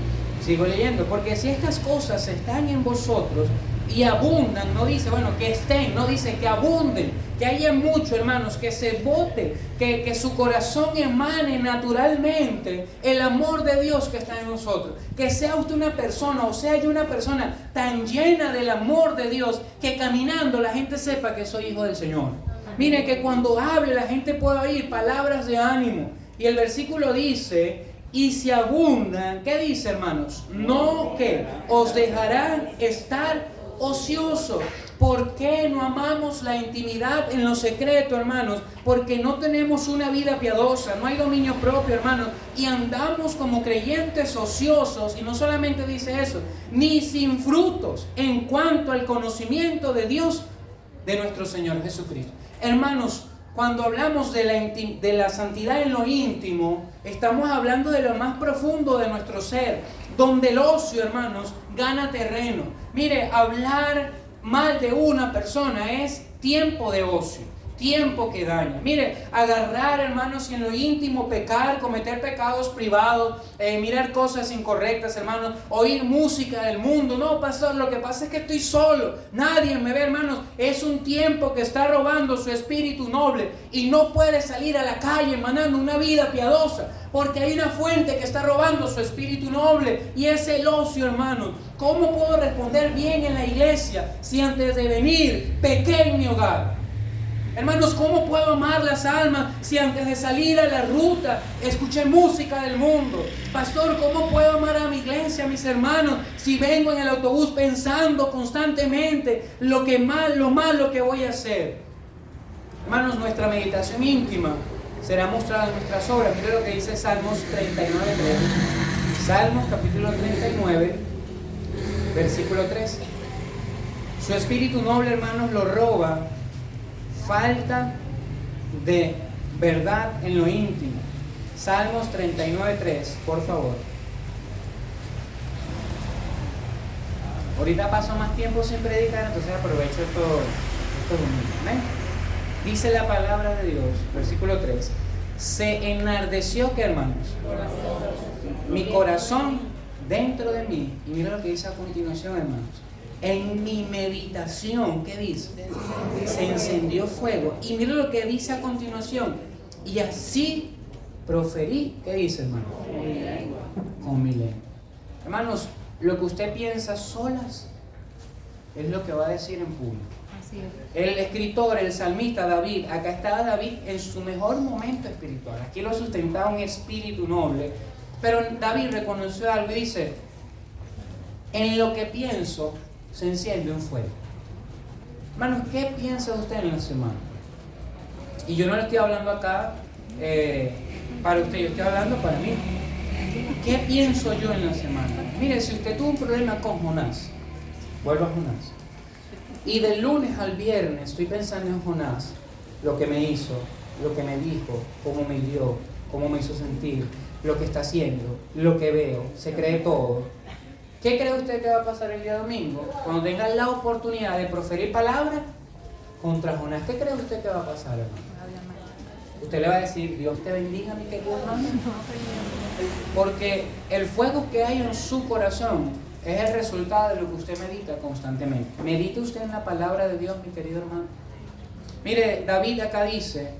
Sigo leyendo. Porque si estas cosas están en vosotros y abundan, no dice, bueno, que estén, no dice que abunden, que haya mucho, hermanos, que se bote, que su corazón emane naturalmente el amor de Dios que está en nosotros, que sea usted una persona, o sea yo una persona tan llena del amor de Dios, que caminando la gente sepa que soy hijo del Señor. Mire, que cuando hable la gente pueda oír palabras de ánimo. Y el versículo dice: y si abundan, ¿qué dice, hermanos? No que os dejarán estar ociosos. ¿Por qué no amamos la intimidad en lo secreto, hermanos? Porque no tenemos una vida piadosa, no hay dominio propio, hermanos, y andamos como creyentes ociosos. Y no solamente dice eso, ni sin frutos en cuanto al conocimiento de Dios, de nuestro Señor Jesucristo. Hermanos, cuando hablamos de la santidad en lo íntimo, estamos hablando de lo más profundo de nuestro ser, donde el ocio, hermanos, gana terreno. Mire, hablar mal de una persona es tiempo de ocio, tiempo que daña. Mire, agarrar, hermanos, y en lo íntimo pecar, cometer pecados privados, mirar cosas incorrectas, hermanos, oír música del mundo. No, pastor, lo que pasa es que estoy solo, nadie me ve, hermanos. Es un tiempo que está robando su espíritu noble y no puede salir a la calle emanando una vida piadosa, porque hay una fuente que está robando su espíritu noble, y es el ocio, hermanos. ¿Cómo puedo responder bien en la iglesia si antes de venir pequé en mi hogar? Hermanos, ¿cómo puedo amar las almas si antes de salir a la ruta escuché música del mundo? Pastor, ¿cómo puedo amar a mi iglesia, a mis hermanos, si vengo en el autobús pensando constantemente lo malo que voy a hacer? Hermanos, nuestra meditación íntima será mostrada en nuestras obras. Mire lo que dice Salmos 39:3. Salmos capítulo 39, versículo 3. Su espíritu noble, hermanos, lo roba falta de verdad en lo íntimo. Salmos 39:3, por favor. Ahorita paso más tiempo sin predicar, entonces aprovecho estos domingos. ¿Amén? Dice la palabra de Dios, versículo 3. Se enardeció, ¿qué, hermanos? Mi corazón dentro de mí. Y mira lo que dice a continuación, hermanos. En mi meditación, ¿qué dice? Se encendió fuego. Y mira lo que dice a continuación. Y así proferí, ¿qué dice, hermano? Con mi lengua. Hermanos, lo que usted piensa solas es lo que va a decir en público. Así es. El escritor, el salmista David, acá estaba David en su mejor momento espiritual. Aquí lo sustentaba un espíritu noble. Pero David reconoció algo y dice: en lo que pienso se enciende un fuego. Hermanos, ¿qué piensa usted en la semana? Y yo no le estoy hablando acá para usted, yo estoy hablando para mí. ¿Qué pienso yo en la semana? Mire, si usted tuvo un problema con Jonás, vuelva a Jonás. Y del lunes al viernes estoy pensando en Jonás, lo que me hizo, lo que me dijo, cómo me hirió, cómo me hizo sentir, lo que está haciendo, lo que veo, se cree todo. ¿Qué cree usted que va a pasar el día domingo? Cuando tenga la oportunidad de proferir palabras contra Jonás, ¿qué cree usted que va a pasar, hermano? Usted le va a decir: Dios te bendiga, mi querido hermano. Porque el fuego que hay en su corazón es el resultado de lo que usted medita constantemente. Medite usted en la palabra de Dios, mi querido hermano. Mire, David acá dice: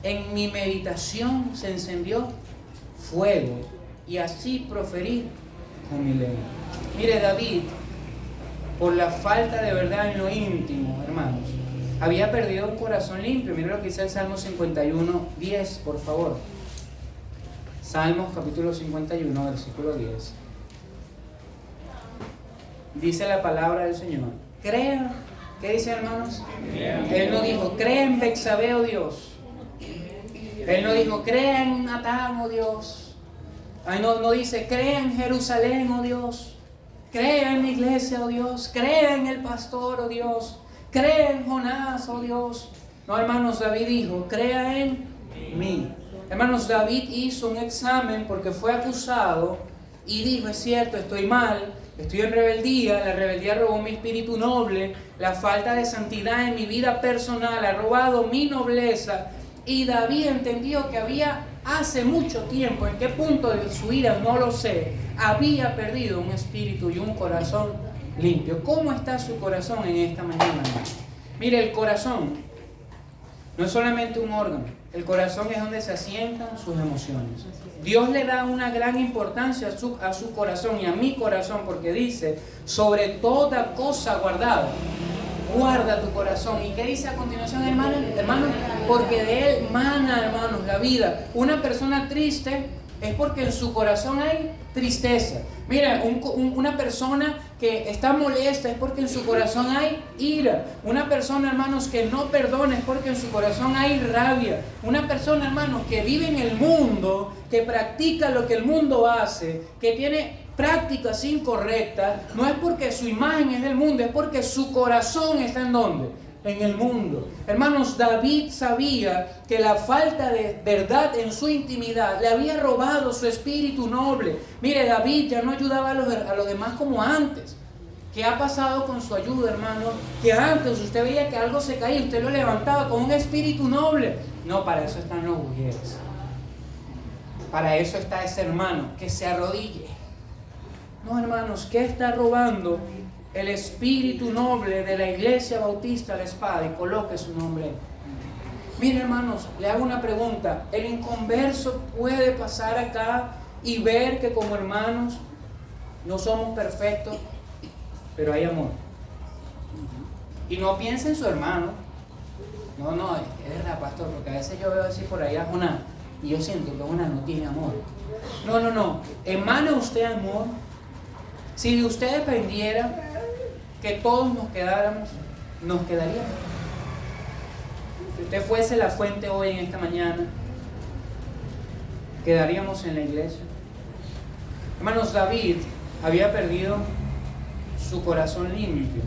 en mi meditación se encendió fuego y así proferí con mi lengua. Mire, David, por la falta de verdad en lo íntimo, hermanos, había perdido un corazón limpio. Mire lo que dice el Salmo 51, 10, por favor. Salmos capítulo 51, versículo 10. Dice la palabra del Señor: crean. ¿Qué dice, hermanos? Él no dijo: crea en Bexabé, oh Dios. Él no dijo: crea en Natán, oh Dios. No dice: crea en Jerusalén, oh Dios. Crea en la iglesia, oh Dios. Crea en el pastor, oh Dios. Crea en Jonás, oh Dios. No, hermanos, David dijo: crea en mí. Hermanos, David hizo un examen porque fue acusado y dijo: es cierto, estoy mal, estoy en rebeldía, la rebeldía robó mi espíritu noble, la falta de santidad en mi vida personal ha robado mi nobleza. Y David entendió que había hace mucho tiempo, en qué punto de su vida no lo sé, había perdido un espíritu y un corazón limpio. ¿Cómo está su corazón en esta mañana? Mire, el corazón no es solamente un órgano, el corazón es donde se asientan sus emociones. Dios le da una gran importancia a su corazón y a mi corazón, porque dice: sobre toda cosa guardada, guarda tu corazón. ¿Y qué dice a continuación, hermano? Porque de él mana, hermanos, la vida. Una persona triste es porque en su corazón hay tristeza. Mira, una persona que está molesta es porque en su corazón hay ira. Una persona, hermanos, que no perdona es porque en su corazón hay rabia. Una persona, hermanos, que vive en el mundo, que practica lo que el mundo hace, que tiene prácticas incorrectas, no es porque su imagen es del mundo, es porque su corazón está ¿en dónde? En el mundo. Hermanos, David sabía que la falta de verdad en su intimidad le había robado su espíritu noble. Mire, David ya no ayudaba a los demás como antes. ¿Qué ha pasado con su ayuda, hermano? Que antes usted veía que algo se caía, usted lo levantaba con un espíritu noble. No, para eso están los mujeres. Para eso está ese hermano, que se arrodille. No, hermanos, ¿qué está robando el espíritu noble de la Iglesia Bautista La Espada? Y coloque su nombre. Mire, hermanos, le hago una pregunta. ¿El inconverso puede pasar acá y ver que como hermanos no somos perfectos, pero hay amor? Y no piense en su hermano. No, es verdad, pastor, porque a veces yo veo así por ahí a Jonás y yo siento que Jonás no tiene amor. No. ¿Emana usted amor? Si de usted dependiera que todos nos quedáramos, nos quedaríamos. Si usted fuese la fuente hoy en esta mañana, quedaríamos en la iglesia. Hermanos, David había perdido su corazón limpio,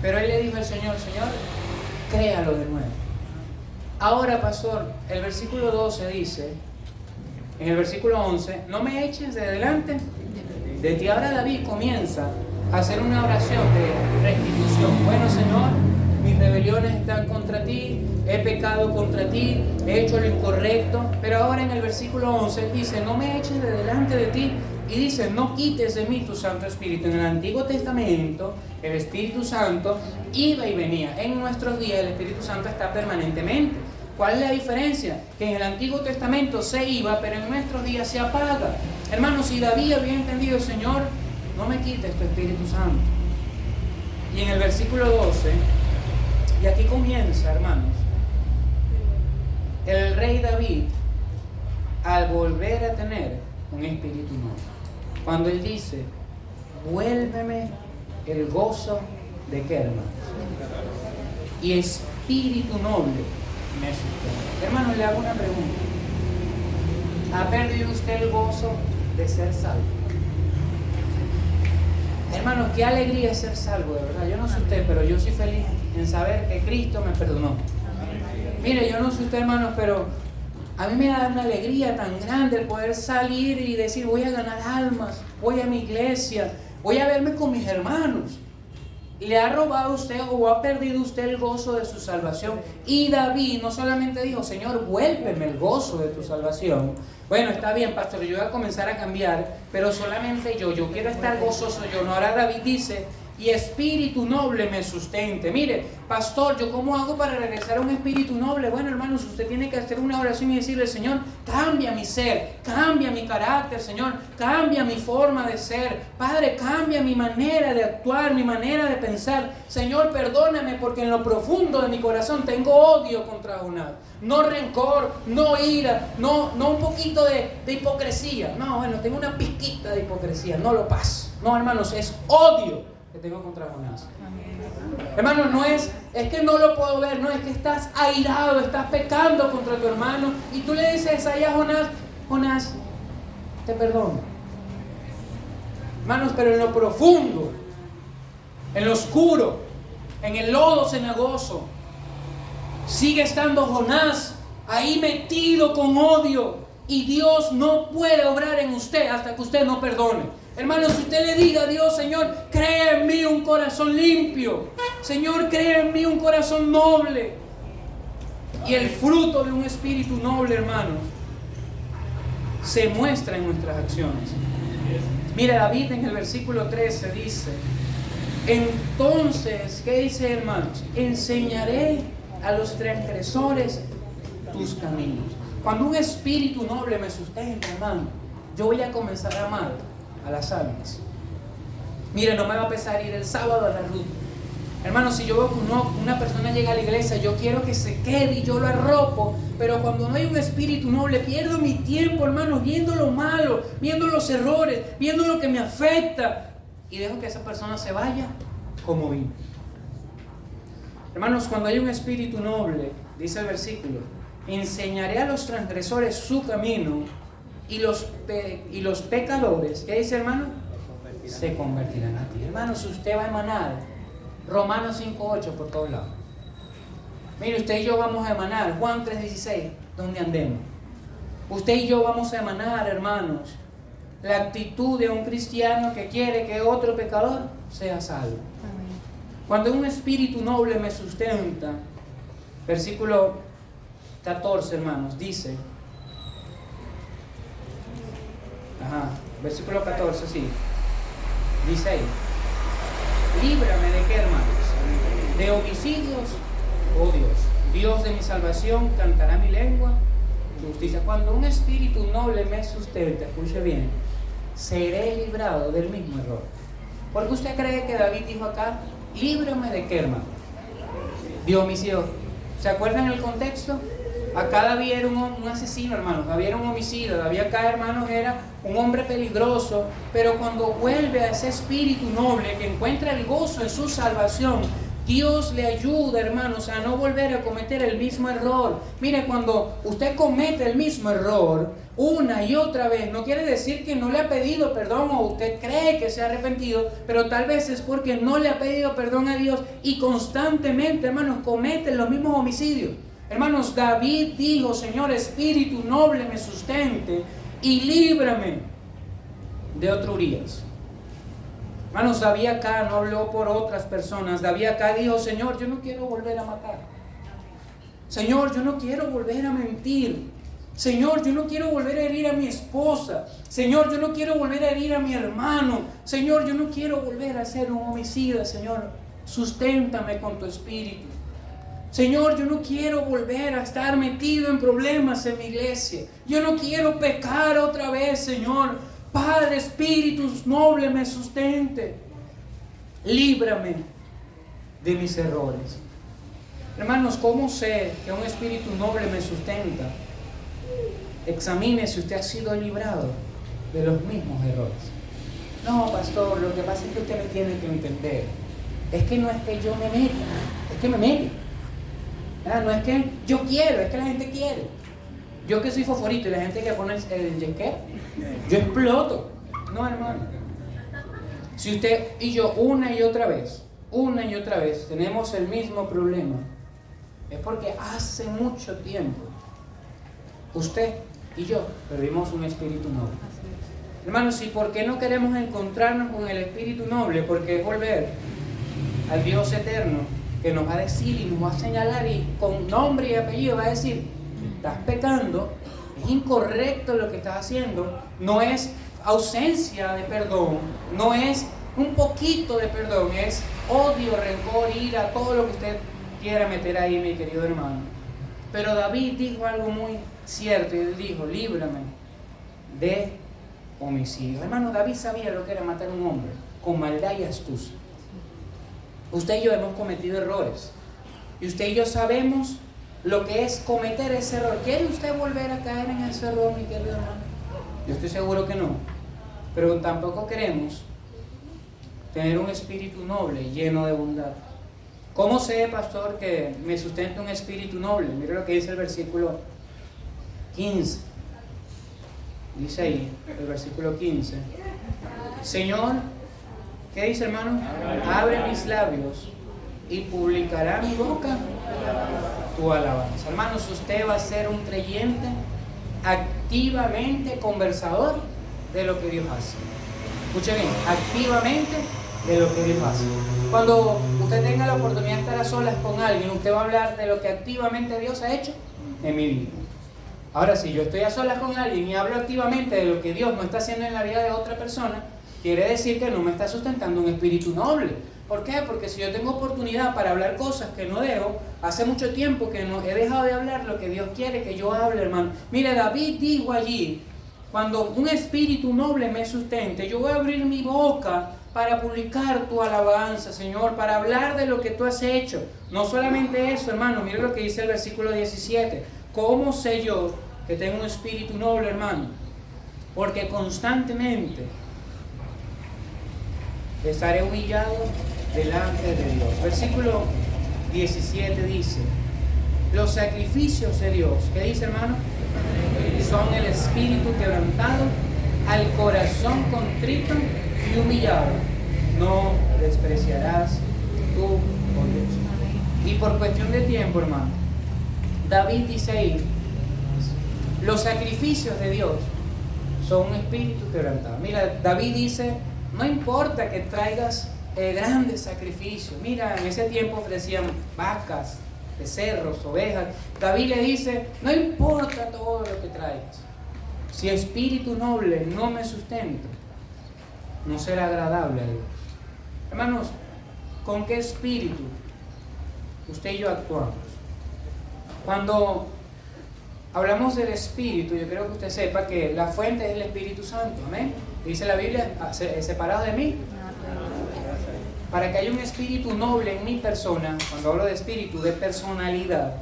pero él le dijo al Señor: Señor, créalo de nuevo. Ahora, pastor, el versículo 12 dice, en el versículo 11: no me eches de delante de ti. Ahora David comienza a hacer una oración de restitución. Bueno, Señor, mis rebeliones están contra ti, he pecado contra ti, he hecho lo incorrecto. Pero ahora en el versículo 11 dice: no me eches de delante de ti Y dice, no quites de mí tu Santo Espíritu. En el Antiguo Testamento, el Espíritu Santo iba y venía. En nuestros días, el Espíritu Santo está permanentemente. ¿Cuál es la diferencia? Que en el Antiguo Testamento se iba, pero en nuestros días se apaga. Hermanos, si David había entendido, Señor, no me quites tu Espíritu Santo. Y en el versículo 12, y aquí comienza, hermanos, el rey David, al volver a tener un espíritu nuevo, cuando él dice, vuélveme el gozo de qué, hermanos, y espíritu noble me sustenta. Hermanos, le hago una pregunta. ¿Ha perdido usted el gozo de ser salvo? Hermanos, qué alegría es ser salvo, de verdad. Yo no sé usted, pero yo soy feliz en saber que Cristo me perdonó. Mire, yo no sé usted, hermanos, pero a mí me da una alegría tan grande el poder salir y decir, voy a ganar almas, voy a mi iglesia, voy a verme con mis hermanos. ¿Le ha robado usted o ha perdido usted el gozo de su salvación? Y David no solamente dijo, Señor, vuélveme el gozo de tu salvación. Bueno, está bien, pastor, yo voy a comenzar a cambiar, pero solamente yo quiero estar gozoso yo. No, ahora David dice, y espíritu noble me sustente. Mire, pastor, ¿yo cómo hago para regresar a un espíritu noble? Bueno, hermanos, usted tiene que hacer una oración y decirle, Señor, cambia mi ser, cambia mi carácter, Señor, cambia mi forma de ser. Padre, cambia mi manera de actuar, mi manera de pensar. Señor, perdóname porque en lo profundo de mi corazón tengo odio contra Jonás. No rencor, no ira, no un poquito de hipocresía. No, bueno, tengo una pizquita de hipocresía, no lo paso. No, hermanos, es odio que tengo contra Jonás. Hermano, no es que no lo puedo ver, no es que estás airado, estás pecando contra tu hermano y tú le dices ahí a Jonás, Jonás, te perdono. Hermanos, pero en lo profundo, en lo oscuro, en el lodo cenagoso, sigue estando Jonás ahí metido con odio y Dios no puede obrar en usted hasta que usted no perdone. Hermanos, si usted le diga a Dios, Señor, crea en mí un corazón limpio. Señor, crea en mí un corazón noble. Y el fruto de un espíritu noble, hermanos, se muestra en nuestras acciones. Mira, David en el versículo 13 dice, entonces, ¿qué dice, hermanos? Enseñaré a los transgresores tus caminos. Cuando un espíritu noble me sustenta, hermano, yo voy a comenzar a amar a las almas. Mire, no me va a pesar ir el sábado a la ruta. Hermano, si yo veo que una persona llega a la iglesia, yo quiero que se quede y yo lo arropo, pero cuando no hay un espíritu noble, pierdo mi tiempo, hermano, viendo lo malo, viendo los errores, viendo lo que me afecta, y dejo que esa persona se vaya como vino. Hermanos, cuando hay un espíritu noble, dice el versículo, enseñaré a los transgresores su camino, y los pecadores, ¿qué dice, hermano? Se convertirán a ti. Hermano, si usted va a emanar Romanos 5:8 por todos lados. Mire, usted y yo vamos a emanar Juan 3:16, donde andemos. Usted y yo vamos a emanar, hermanos, la actitud de un cristiano que quiere que otro pecador sea salvo. Cuando un espíritu noble me sustenta, versículo 14, hermanos, dice, versículo 14, sí. Dice ahí, líbrame de qué, hermanos, de homicidios, oh Dios de mi salvación, cantará mi lengua, justicia. Cuando un espíritu noble me sustenta, escuche bien, seré librado del mismo error. ¿Por qué usted cree que David dijo acá, líbrame de qué, hermano? De homicidio. ¿Se acuerdan el contexto? Acá David era un asesino, hermanos. David era un homicida. David acá, hermanos, era un hombre peligroso. Pero cuando vuelve a ese espíritu noble que encuentra el gozo en su salvación, Dios le ayuda, hermanos, a no volver a cometer el mismo error. Mire, cuando usted comete el mismo error una y otra vez, no quiere decir que no le ha pedido perdón o usted cree que se ha arrepentido, pero tal vez es porque no le ha pedido perdón a Dios y constantemente, hermanos, comete los mismos homicidios. Hermanos, David dijo, Señor, espíritu noble me sustente y líbrame de otro Urías. Hermanos, David acá no habló por otras personas. David acá dijo, Señor, yo no quiero volver a matar. Señor, yo no quiero volver a mentir. Señor, yo no quiero volver a herir a mi esposa. Señor, yo no quiero volver a herir a mi hermano. Señor, yo no quiero volver a ser un homicida. Señor, susténtame con tu espíritu. Señor, yo no quiero volver a estar metido en problemas en mi iglesia. Yo no quiero pecar otra vez, Señor. Padre, espíritu noble, me sustente. Líbrame de mis errores. Hermanos, ¿cómo sé que un espíritu noble me sustenta? Examine si usted ha sido librado de los mismos errores. No, pastor, lo que pasa es que usted me tiene que entender. Es que no es que yo me meta, es que me mete. No es que yo quiero, es que la gente quiere. Yo que soy favorito y la gente que pone el yesquero, yo exploto. No, hermano. Si usted y yo una y otra vez tenemos el mismo problema, es porque hace mucho tiempo usted y yo perdimos un espíritu noble. Hermanos, ¿y por qué no queremos encontrarnos con el espíritu noble? Porque es volver al Dios eterno que nos va a decir y nos va a señalar y con nombre y apellido va a decir: estás pecando, es incorrecto lo que estás haciendo, no es ausencia de perdón, no es un poquito de perdón, es odio, rencor, ira, todo lo que usted quiera meter ahí, mi querido hermano. Pero David dijo algo muy cierto y él dijo: líbrame de homicidio. Hermano, David sabía lo que era matar a un hombre con maldad y astucia. Usted y yo hemos cometido errores y usted y yo sabemos lo que es cometer ese error. ¿Quiere usted volver a caer en ese error, mi querido hermano? Yo estoy seguro que no, pero tampoco queremos tener un espíritu noble lleno de bondad. ¿Cómo sé, pastor, que me sustenta un espíritu noble? Mire lo que dice el versículo 15. Dice ahí, el versículo 15. Señor, ¿qué dice, hermano? Abre mis labios y publicará mi boca tu alabanza. Hermanos, usted va a ser un creyente activamente conversador de lo que Dios hace. Escuche bien, activamente de lo que Dios hace. Cuando usted tenga la oportunidad de estar a solas con alguien, usted va a hablar de lo que activamente Dios ha hecho en mi vida. Ahora, si yo estoy a solas con alguien y hablo activamente de lo que Dios no está haciendo en la vida de otra persona, quiere decir que no me está sustentando un espíritu noble. ¿Por qué? Porque si yo tengo oportunidad para hablar cosas que no debo, hace mucho tiempo que no he dejado de hablar lo que Dios quiere que yo hable, hermano. Mire, David dijo allí: cuando un espíritu noble me sustente, yo voy a abrir mi boca para publicar tu alabanza, Señor, para hablar de lo que tú has hecho. No solamente eso, hermano, mire lo que dice el versículo 17. ¿Cómo sé yo que tengo un espíritu noble, hermano? Porque constantemente estaré humillado delante de Dios. Versículo 17 dice: los sacrificios de Dios, ¿qué dice, hermano? Son el espíritu quebrantado, al corazón contrito y humillado no despreciarás tú, oh Dios. Y por cuestión de tiempo, hermano, David dice ahí: los sacrificios de Dios son un espíritu quebrantado. Mira, David dice: no importa que traigas grandes sacrificios. Mira, en ese tiempo ofrecían vacas, becerros, ovejas. David le dice: no importa todo lo que traigas, si espíritu noble no me sustenta, no será agradable a Dios. Hermanos, ¿con qué espíritu usted y yo actuamos? Cuando hablamos del espíritu, yo creo que usted sepa que la fuente es el Espíritu Santo. Amén. Dice la Biblia: separado de mí. Para que haya un espíritu noble en mi persona, cuando hablo de espíritu, de personalidad,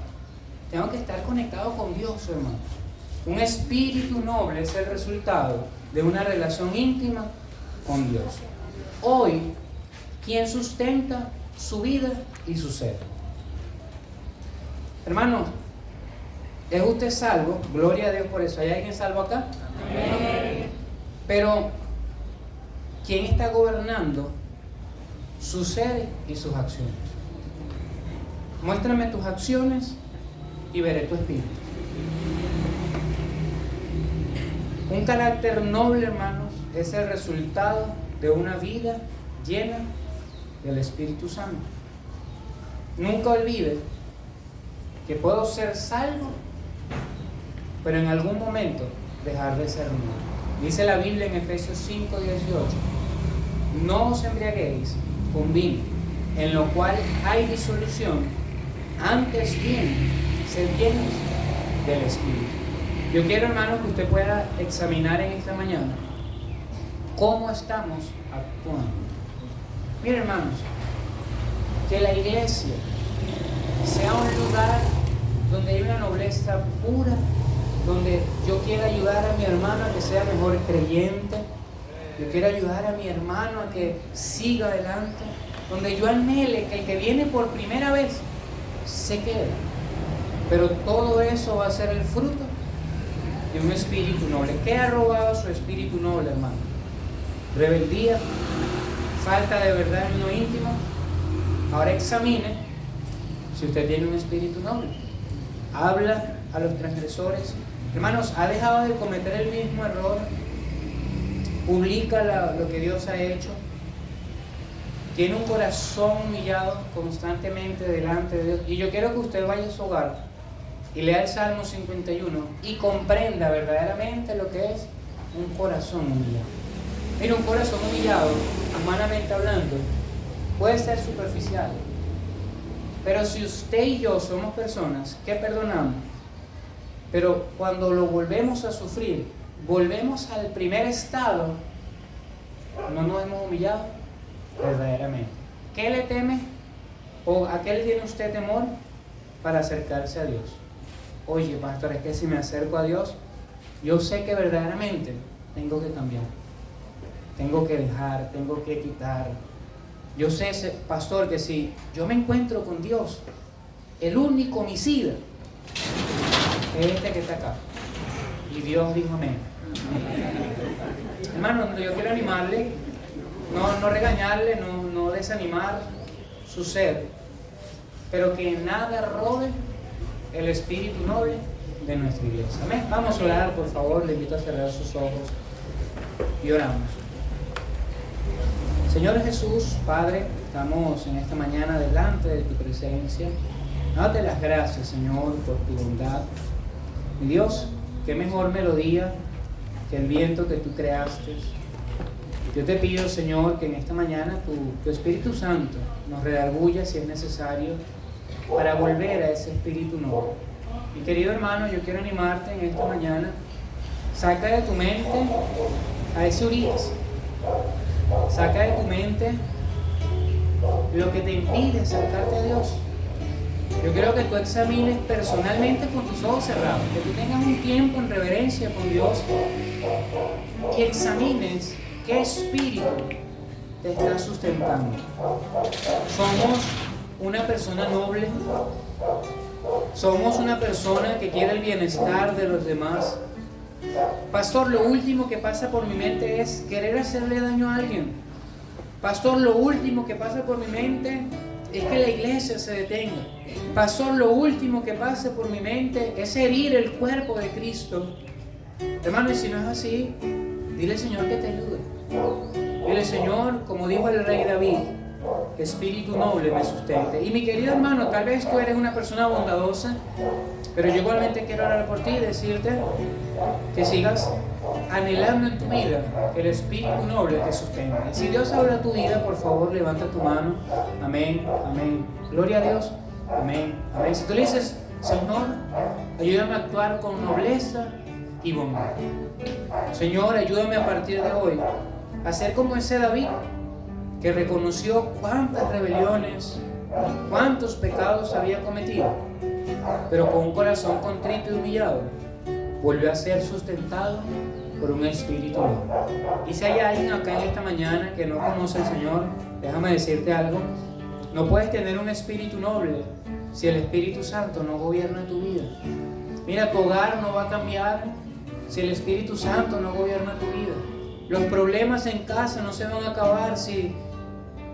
tengo que estar conectado con Dios, hermano. Un espíritu noble es el resultado de una relación íntima con Dios. Hoy, ¿quién sustenta su vida y su ser? Hermano, ¿es usted salvo? Gloria a Dios por eso. ¿Hay alguien salvo acá? Amén. Pero, ¿quién está gobernando su ser y sus acciones? Muéstrame tus acciones y veré tu espíritu. Un carácter noble, hermanos, es el resultado de una vida llena del Espíritu Santo. Nunca olvide que puedo ser salvo pero en algún momento dejar de ser nuevo. Dice la Biblia en Efesios 5:18: no os embriaguéis con vino, en lo cual hay disolución, antes bien, sed llenos del Espíritu. Yo quiero, hermanos, que usted pueda examinar en esta mañana cómo estamos actuando. Miren, hermanos, que la iglesia sea un lugar donde hay una nobleza pura, donde yo quiero ayudar a mi hermano a que sea mejor creyente, yo quiero ayudar a mi hermano a que siga adelante, donde yo anhele que el que viene por primera vez se quede. Pero todo eso va a ser el fruto de un espíritu noble. ¿Qué ha robado su espíritu noble, hermano? Rebeldía, falta de verdad en lo íntimo. Ahora examine si usted tiene un espíritu noble. Habla a los transgresores. Hermanos, ¿ha dejado de cometer el mismo error? ¿Publica lo que Dios ha hecho? ¿Tiene un corazón humillado constantemente delante de Dios? Y yo quiero que usted vaya a su hogar y lea el Salmo 51 y comprenda verdaderamente lo que es un corazón humillado. Mira, un corazón humillado, humanamente hablando, puede ser superficial. Pero si usted y yo somos personas que perdonamos, pero cuando lo volvemos a sufrir, volvemos al primer estado, no nos hemos humillado verdaderamente. ¿Qué le teme? ¿O a qué le tiene usted temor para acercarse a Dios? Oye, pastor, es que si me acerco a Dios, yo sé que verdaderamente tengo que cambiar, tengo que dejar, tengo que quitar. Yo sé, pastor, que si yo me encuentro con Dios, el único homicida es este que está acá. Y Dios dijo amén. Hermano, yo quiero animarle, no regañarle, no desanimar su ser, pero que nada robe el espíritu noble de nuestra iglesia. Amén. Vamos a orar, por favor. Le invito a cerrar sus ojos y oramos. Señor Jesús, Padre, estamos en esta mañana delante de tu presencia. Date las gracias, Señor, por tu bondad. Mi Dios, qué mejor melodía que el viento que tú creaste. Yo te pido, Señor, que en esta mañana tu Espíritu Santo nos redarguya si es necesario para volver a ese espíritu nuevo. Mi querido hermano, yo quiero animarte en esta mañana. Saca de tu mente a ese Urias. Saca de tu mente lo que te impide acercarte a Dios. Yo quiero que tú examines personalmente con tus ojos cerrados, que tú tengas un tiempo en reverencia con Dios y examines qué espíritu te está sustentando. Somos una persona noble, somos una persona que quiere el bienestar de los demás. Pastor, lo último que pasa por mi mente es querer hacerle daño a alguien. Pastor, lo último que pasa por mi mente es que la iglesia se detenga. Pastor, lo último que pasa por mi mente es herir el cuerpo de Cristo. Hermano, y si no es así, dile, Señor, que te ayude. Dile, Señor, como dijo el rey David, que espíritu noble me sustente. Y mi querido hermano, tal vez tú eres una persona bondadosa, pero yo igualmente quiero orar por ti y decirte que sigas anhelando en tu vida que el espíritu noble te sostenga. Y si Dios habla a tu vida, por favor, levanta tu mano. Amén, amén. Gloria a Dios. Amén, amén. Si tú le dices, Señor, ayúdame a actuar con nobleza y bondad. Señor, ayúdame a partir de hoy a ser como ese David, que reconoció cuántas rebeliones, cuántos pecados había cometido, pero con un corazón contrito y humillado, volvió a ser sustentado por un espíritu noble. Y si hay alguien acá en esta mañana que no conoce al Señor, déjame decirte algo: no puedes tener un espíritu noble si el Espíritu Santo no gobierna tu vida. Mira, tu hogar no va a cambiar si el Espíritu Santo no gobierna tu vida. Los problemas en casa no se van a acabar si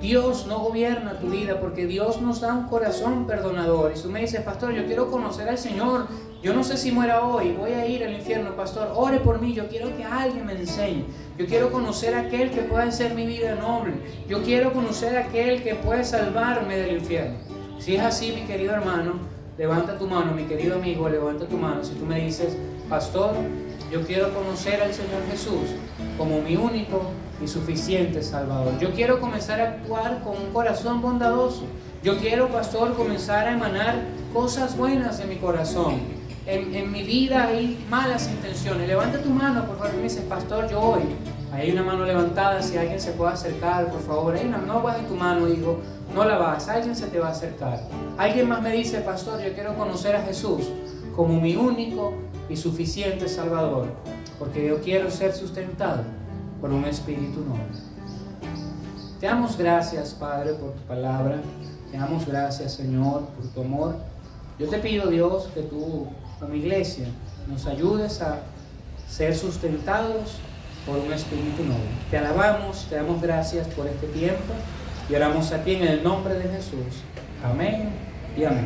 Dios no gobierna tu vida, porque Dios nos da un corazón perdonador. Y tú me dices, pastor, yo quiero conocer al Señor, yo no sé si muera hoy, voy a ir al infierno. Pastor, ore por mí, yo quiero que alguien me enseñe. Yo quiero conocer a aquel que pueda hacer mi vida noble. Yo quiero conocer a aquel que puede salvarme del infierno. Si es así, mi querido hermano, levanta tu mano, mi querido amigo, levanta tu mano. Si tú me dices, pastor, yo quiero conocer al Señor Jesús como mi único y suficiente Salvador. Yo quiero comenzar a actuar con un corazón bondadoso. Yo quiero, pastor, comenzar a emanar cosas buenas en mi corazón. En mi vida hay malas intenciones. Levanta tu mano, por favor. Me dices, pastor, yo hoy. Hay una mano levantada, si alguien se puede acercar, por favor. No bajes tu mano, hijo, no la bajes. Alguien se te va a acercar. Alguien más me dice, pastor, yo quiero conocer a Jesús como mi único y suficiente Salvador, porque yo quiero ser sustentado por un espíritu nuevo. Te damos gracias, Padre, por tu palabra. Te damos gracias, Señor, por tu amor. Yo te pido, Dios, que tú, como iglesia, nos ayudes a ser sustentados por un espíritu nuevo. Te alabamos, te damos gracias por este tiempo y oramos a ti en el nombre de Jesús. Amén y amén.